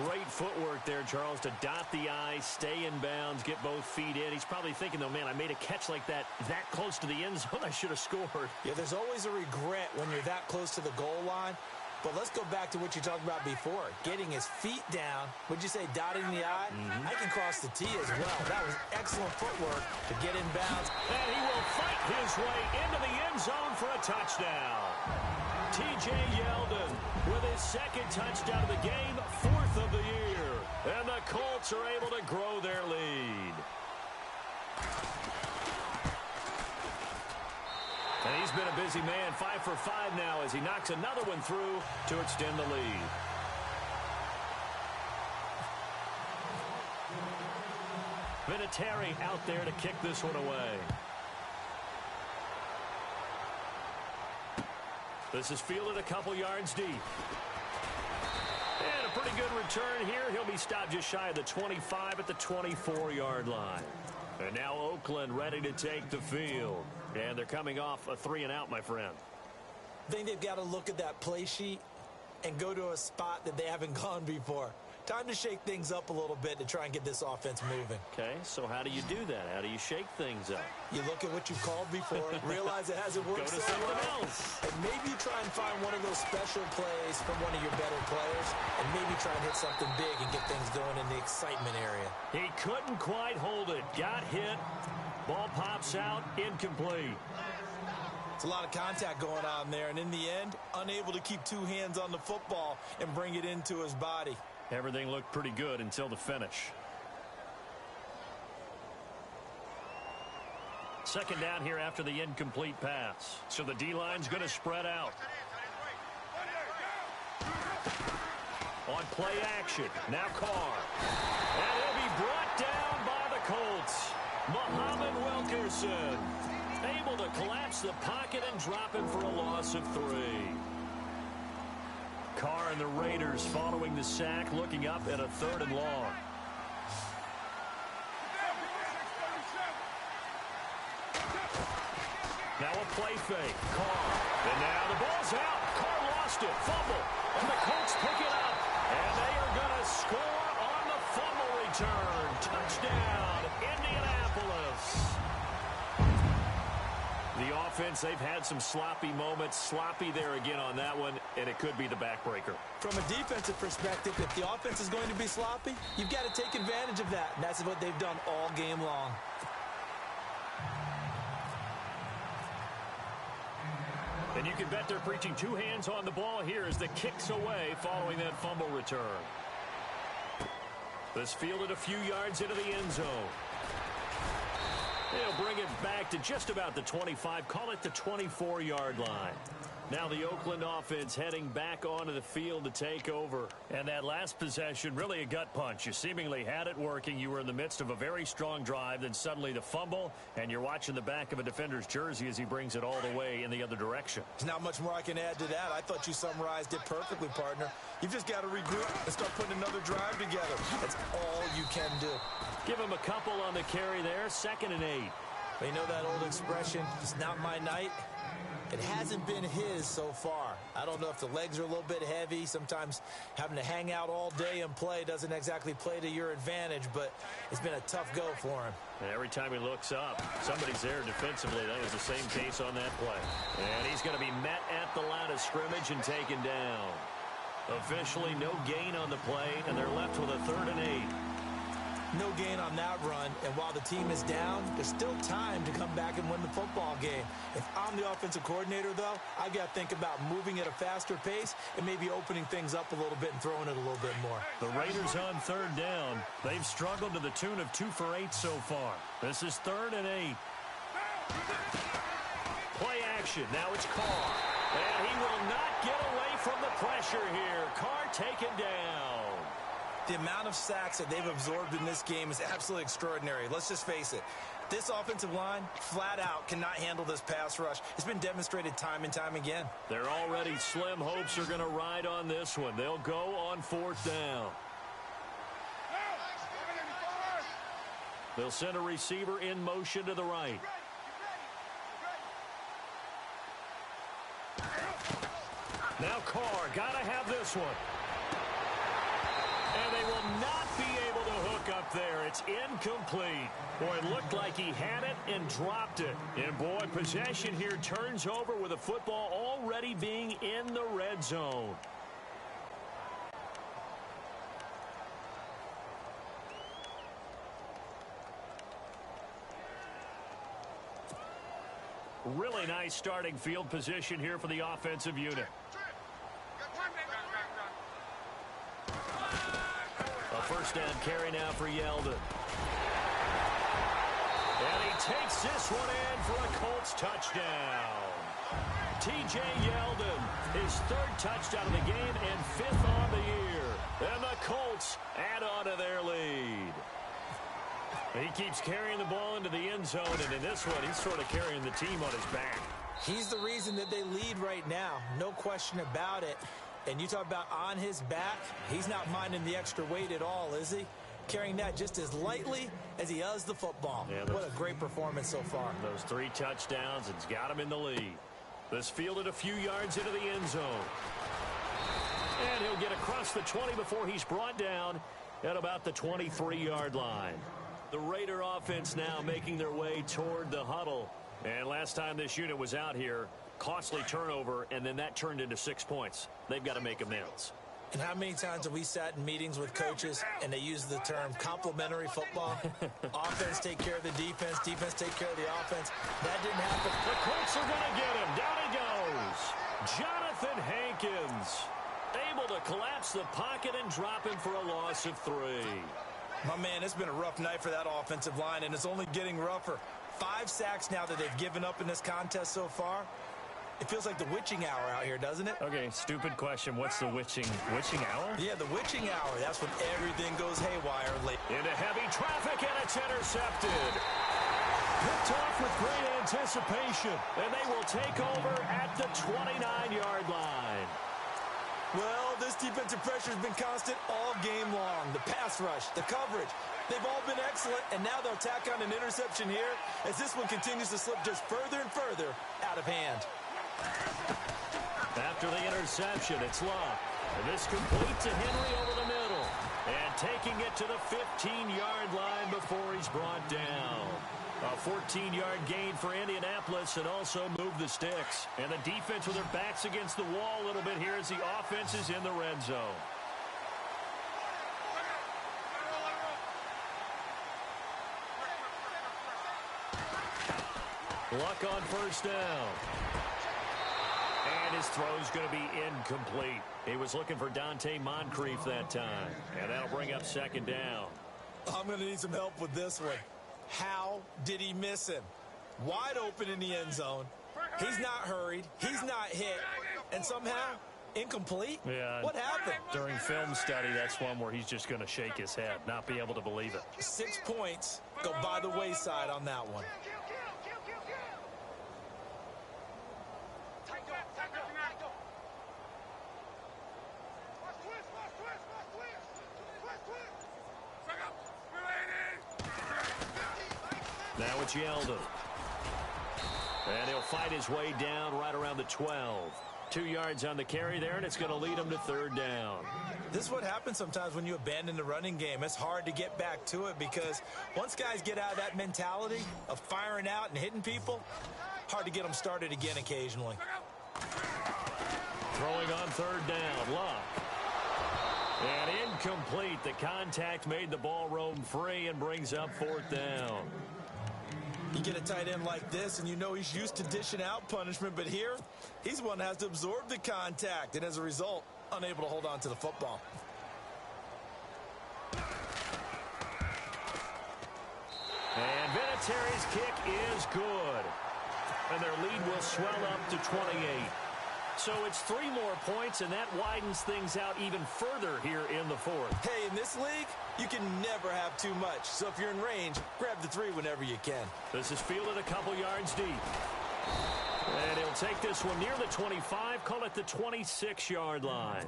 Great footwork there, Charles, to dot the I, stay in bounds, get both feet in. He's probably thinking, though, man, I made a catch like that close to the end zone. I should have scored. Yeah, there's always a regret when you're that close to the goal line. But let's go back to what you talked about before. Getting his feet down. Would you say dotting the I? I can cross the T as well. That was excellent footwork to get in bounds. And he will fight his way into the end zone for a touchdown. T.J. Yeldon with his 2nd touchdown of the game, 4th of the year. And the Colts are able to grow their lead. And he's been a busy man, 5 for 5 now as he knocks another one through to extend the lead. Vinatieri out there to kick this one away. This is fielded a couple yards deep. And a pretty good return here. He'll be stopped just shy of the 25 at the 24-yard line. And now Oakland ready to take the field. And they're coming off a 3-and-out, my friend. I think they've got to look at that play sheet and go to a spot that they haven't gone before. Time to shake things up a little bit to try and get this offense moving. Okay, so how do you do that? How do you shake things up? You look at what you've called before, realize it hasn't worked Go to so something well, else. and maybe you try and find one of those special plays from one of your better players, and maybe try and hit something big and get things going in the excitement area. He couldn't quite hold it. Got hit. Ball pops out. Incomplete. It's a lot of contact going on there, and in the end, unable to keep 2 hands on the football and bring it into his body. Everything looked pretty good until the finish. 2nd down here after the incomplete pass. So the D-line's going to spread out. On play action. Now Carr. And he'll be brought down by the Colts. Muhammad Wilkerson able to collapse the pocket and drop him for a loss of 3. Carr and the Raiders following the sack, looking up at a 3rd and long. Now a play fake. Carr. And now the ball's out. Carr lost it. Fumble. And the Colts pick it up. And they are going to score on the fumble return. Touchdown, Indianapolis. The offense, they've had some sloppy moments. Sloppy there again on that one, and it could be the backbreaker. From a defensive perspective, if the offense is going to be sloppy, you've got to take advantage of that, and that's what they've done all game long. And you can bet they're preaching 2 hands on the ball here as the kick's away following that fumble return. This fielded a few yards into the end zone. They'll bring it back to just about the 25, call it the 24-yard line. Now the Oakland offense heading back onto the field to take over. And that last possession, really a gut punch. You seemingly had it working. You were in the midst of a very strong drive. Then suddenly the fumble, and you're watching the back of a defender's jersey as he brings it all the way in the other direction. There's not much more I can add to that. I thought you summarized it perfectly, partner. You've just got to regroup and start putting another drive together. That's all you can do. Give him a couple on the carry there. 2nd and 8. But you know that old expression, it's not my night? It hasn't been his so far. I don't know if the legs are a little bit heavy. Sometimes having to hang out all day and play doesn't exactly play to your advantage, but it's been a tough go for him. And every time he looks up, somebody's there defensively. That was the same case on that play. And he's going to be met at the line of scrimmage and taken down. Officially no gain on the play, and they're left with a 3rd and 8. No gain on that run, and while the team is down, there's still time to come back and win the football game. If I'm the offensive coordinator, though, I've got to think about moving at a faster pace and maybe opening things up a little bit and throwing it a little bit more. The Raiders on 3rd down. They've struggled to the tune of 2 for 8 so far. This is 3rd and 8. Play action. Now it's Carr. And he will not get away from the pressure here. Carr taken down. The amount of sacks that they've absorbed in this game is absolutely extraordinary. Let's just face it. This offensive line, flat out, cannot handle this pass rush. It's been demonstrated time and time again. Their already slim hopes are going to ride on this one. They'll go on 4th down. They'll send a receiver in motion to the right. Now Carr, got to have this one. And they will not be able to hook up there. It's incomplete. Boy, it looked like he had it and dropped it. And boy, possession here turns over with the football already being in the red zone. Really nice starting field position here for the offensive unit. A 1st down carry now for Yeldon. And he takes this one in for a Colts touchdown. T.J. Yeldon, his 3rd touchdown of the game and 5th on the year. And the Colts add on to their lead. He keeps carrying the ball into the end zone, and in this one, he's sort of carrying the team on his back. He's the reason that they lead right now. No question about it. And you talk about on his back, he's not minding the extra weight at all, is he? Carrying that just as lightly as he does the football. Yeah, what a great performance so far. Those 3 touchdowns, it's got him in the lead. This fielded a few yards into the end zone. And he'll get across the 20 before he's brought down at about the 23-yard line. The Raider offense now making their way toward the huddle. And last time this unit was out here, costly turnover, and then that turned into 6 points. They've got to make amends. And how many times have we sat in meetings with coaches and they use the term complementary football? Offense take care of the defense, defense take care of the offense. That didn't happen. The Colts are going to get him. Down he goes. Jonathan Hankins able to collapse the pocket and drop him for a loss of 3. My man, it's been a rough night for that offensive line, and it's only getting rougher. 5 sacks now that they've given up in this contest so far. It feels like the witching hour out here, doesn't it? Okay, stupid question. What's the witching hour? Yeah, the witching hour. That's when everything goes haywire late. Into heavy traffic, and it's intercepted. Picked off with great anticipation, and they will take over at the 29-yard line. Well, this defensive pressure has been constant all game long. The pass rush, the coverage, they've all been excellent, and now they'll tack on an interception here as this one continues to slip just further and further out of hand. After the interception, it's Love. And this complete to Henry over the middle. And taking it to the 15-yard line before he's brought down. A 14-yard gain for Indianapolis and also move the sticks. And the defense with their backs against the wall a little bit here as the offense is in the red zone. Luck on 1st down. And his throw's going to be incomplete. He was looking for Dante Moncrief that time. And that'll bring up 2nd down. I'm going to need some help with this one. How did he miss him? Wide open in the end zone. He's not hurried. He's not hit. And somehow, incomplete? Yeah. What happened? During film study, that's one where he's just going to shake his head, not be able to believe it. 6 points go by the wayside on that one. Now it's Yeldon. And he'll fight his way down right around the 12. 2 yards on the carry there, and it's going to lead him to 3rd down. This is what happens sometimes when you abandon the running game. It's hard to get back to it because once guys get out of that mentality of firing out and hitting people, hard to get them started again occasionally. Throwing on 3rd down, Luck. And incomplete. The contact made the ball roam free and brings up 4th down. You get a tight end like this, and you know he's used to dishing out punishment, but here, he's one that has to absorb the contact, and as a result, unable to hold on to the football. And Vinatieri's kick is good. And their lead will swell up to 28. So it's 3 more points, and that widens things out even further here in the 4th. Hey, in this league, you can never have too much. So if you're in range, grab the 3 whenever you can. This is fielded a couple yards deep. And he'll take this one near the 25, call it the 26-yard line.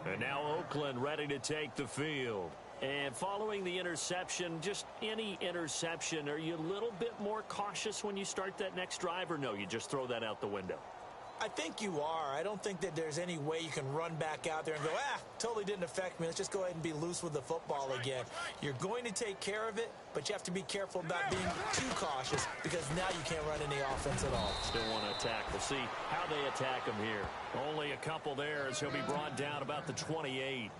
And now Oakland ready to take the field. And following the interception, just any interception, are you a little bit more cautious when you start that next drive, or no, you just throw that out the window? I think you are. I don't think that there's any way you can run back out there and go, totally didn't affect me. Let's just go ahead and be loose with the football again. You're going to take care of it, but you have to be careful about being too cautious because now you can't run any offense at all. Still want to attack. We'll see how they attack him here. Only a couple there as he'll be brought down about the 28.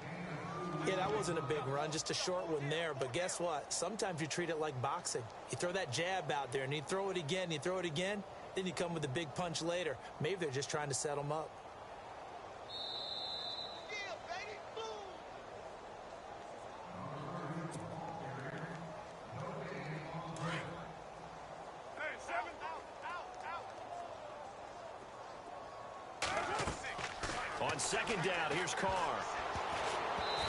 Yeah, that wasn't a big run, just a short one there. But guess what? Sometimes you treat it like boxing. You throw that jab out there, and you throw it again, then you come with a big punch later. Maybe they're just trying to set them up. On 2nd down, here's Carr.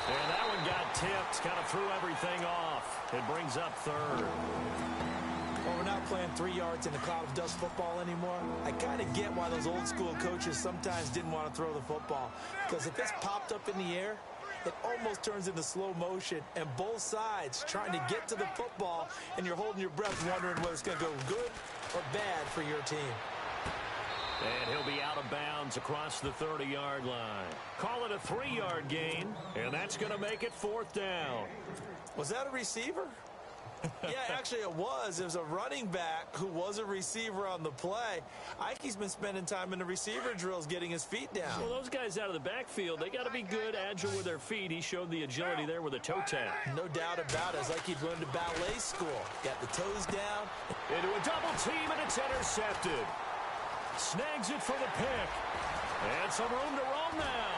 And that one got tipped, kind of threw everything off. It brings up 3rd. Well, we're not playing 3 yards in a cloud of dust football anymore. I kind of get why those old school coaches sometimes didn't want to throw the football. Because if it's popped up in the air, it almost turns into slow motion. And both sides trying to get to the football, and you're holding your breath wondering whether it's going to go good or bad for your team. And he'll be out of bounds across the 30-yard line. Call it a 3-yard gain, and that's going to make it 4th down. Was that a receiver? Yeah, actually it was. It was a running back who was a receiver on the play. Ike's been spending time in the receiver drills getting his feet down. Well, those guys out of the backfield, they got to be good, agile with their feet. He showed the agility there with a toe tap. No doubt about it. It's like he'd run to ballet school. Got the toes down. Into a double team, and it's intercepted. Snags it for the pick. And some room to roam now.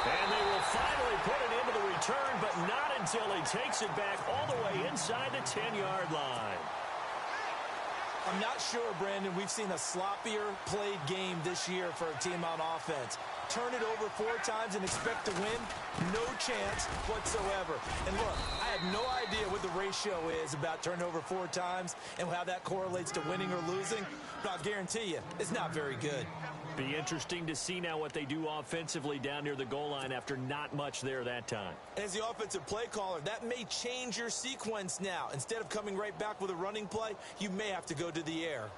And they will finally put it into the return, but not until he takes it back all the way inside the 10-yard line. I'm not sure, Brandon, we've seen a sloppier played game this year for a team on offense. Turn it over 4 times and expect to win? No chance whatsoever. And look, I have no idea what the ratio is about turnover 4 times and how that correlates to winning or losing, but I'll guarantee you, it's not very good. Be interesting to see now what they do offensively down near the goal line after not much there that time. As the offensive play caller, that may change your sequence now. Instead of coming right back with a running play, you may have to go to the air.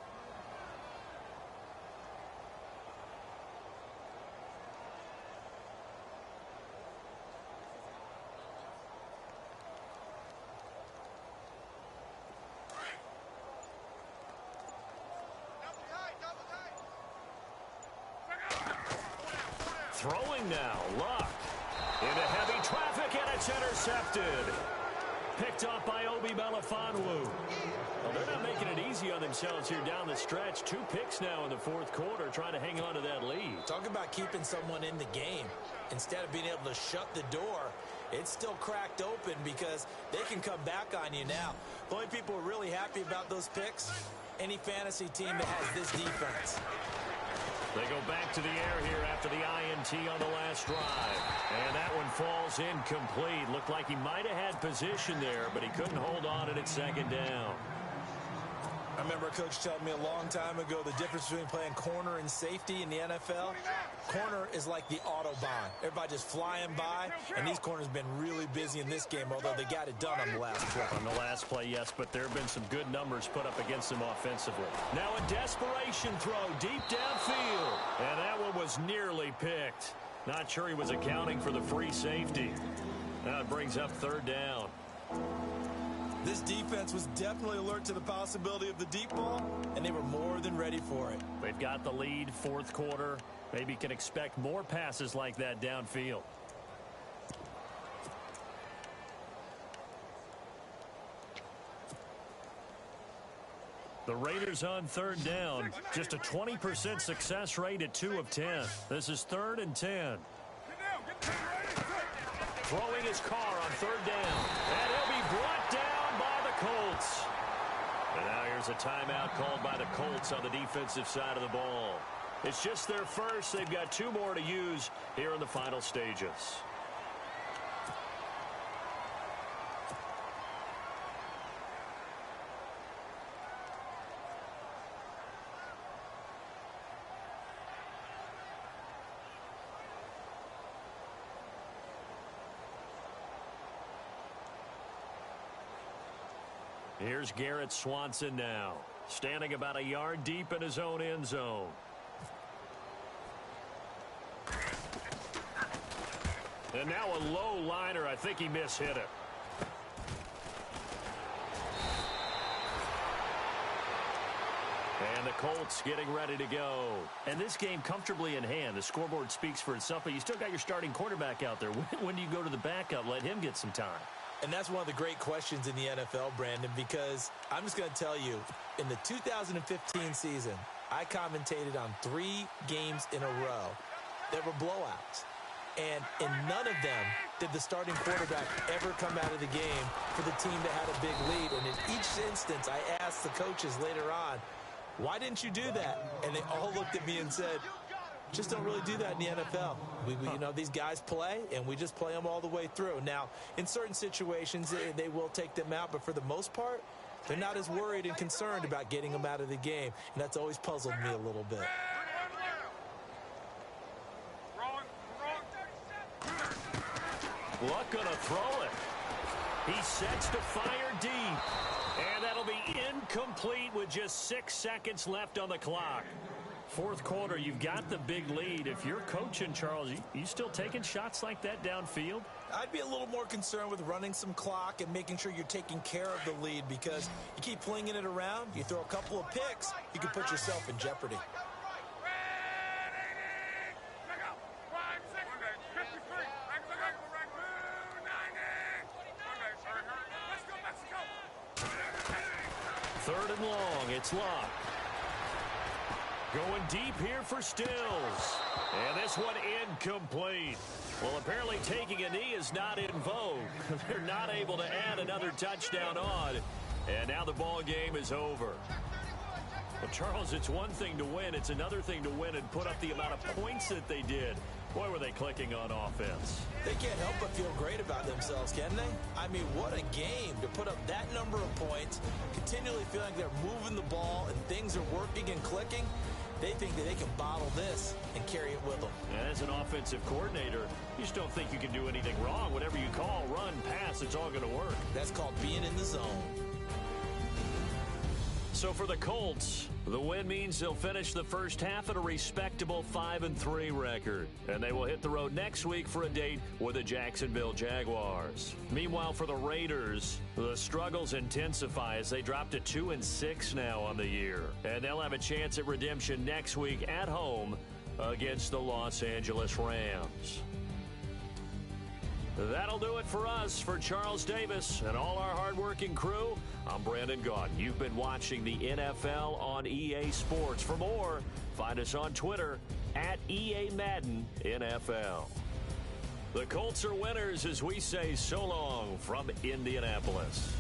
Throwing now, Luck. Into heavy traffic, and it's intercepted. Picked off by Obi Melifonwu. Well, they're not making it easy on themselves here down the stretch. 2 picks now in the 4th quarter, trying to hang on to that lead. Talk about keeping someone in the game. Instead of being able to shut the door, it's still cracked open because they can come back on you now. The only people who are really happy about those picks, any fantasy team that has this defense. They go back to the air here after the INT on the last drive. And that one falls incomplete. Looked like he might have had position there, but he couldn't hold on at second down. I remember a coach telling me a long time ago the difference between playing corner and safety in the NFL. Corner is like the Autobahn. Everybody just flying by, and these corners have been really busy in this game, although they got it done on the last play. On the last play, yes, but there have been some good numbers put up against them offensively. Now a desperation throw deep downfield, and that one was nearly picked. Not sure he was accounting for the free safety. Now it brings up third down. This defense was definitely alert to the possibility of the deep ball, and they were more than ready for it. They've got the lead, fourth quarter. Maybe can expect more passes like that downfield. The Raiders on third down. Just a 20% success rate at 2 of 10. This is 3rd and 10. Throwing his car on third down. And he'll be brought down by the Colts. And now here's a timeout called by the Colts on the defensive side of the ball. It's just their first. They've got 2 more to use here in the final stages. Here's Garrett Swanson now, standing about a yard deep in his own end zone. And now a low liner. I think he mishit it. And the Colts getting ready to go. And this game comfortably in hand. The scoreboard speaks for itself, but you still got your starting quarterback out there. When do you go to the backup? Let him get some time. And that's one of the great questions in the NFL, Brandon, because I'm just going to tell you, in the 2015 season, I commentated on 3 games in a row that were blowouts. And in none of them did the starting quarterback ever come out of the game for the team that had a big lead. And in each instance, I asked the coaches later on, why didn't you do that? And they all looked at me and said, just don't really do that in the NFL. You know, these guys play, and we just play them all the way through. Now, in certain situations, they will take them out, but for the most part, they're not as worried and concerned about getting them out of the game, and that's always puzzled me a little bit. Luck gonna throw it. He sets to fire deep, and that'll be incomplete with just 6 seconds left on the clock. Fourth quarter, you've got the big lead. If you're coaching, Charles, you still taking shots like that downfield? I'd be a little more concerned with running some clock and making sure you're taking care of the lead, because you keep flinging it around, you throw a couple of picks, you can put yourself in jeopardy. Third and long, it's Luck. Going deep here for Stills. And this one incomplete. Well, apparently taking a knee is not in vogue. They're not able to add another touchdown on. And now the ball game is over. Well, Charles, it's one thing to win. It's another thing to win and put up the amount of points that they did. Boy, were they clicking on offense. They can't help but feel great about themselves, can they? I mean, what a game to put up that number of points, continually feeling like they're moving the ball and things are working and clicking. They think that they can bottle this and carry it with them. And as an offensive coordinator, you just don't think you can do anything wrong. Whatever you call, run, pass, it's all going to work. That's called being in the zone. So for the Colts, the win means they'll finish the first half at a respectable 5-3 record. And they will hit the road next week for a date with the Jacksonville Jaguars. Meanwhile, for the Raiders, the struggles intensify as they drop to 2-6 now on the year. And they'll have a chance at redemption next week at home against the Los Angeles Rams. That'll do it for us. For Charles Davis and all our hardworking crew, I'm Brandon Gaudin. You've been watching the NFL on EA Sports. For more, find us on Twitter at EA Madden NFL. The Colts are winners as we say so long from Indianapolis.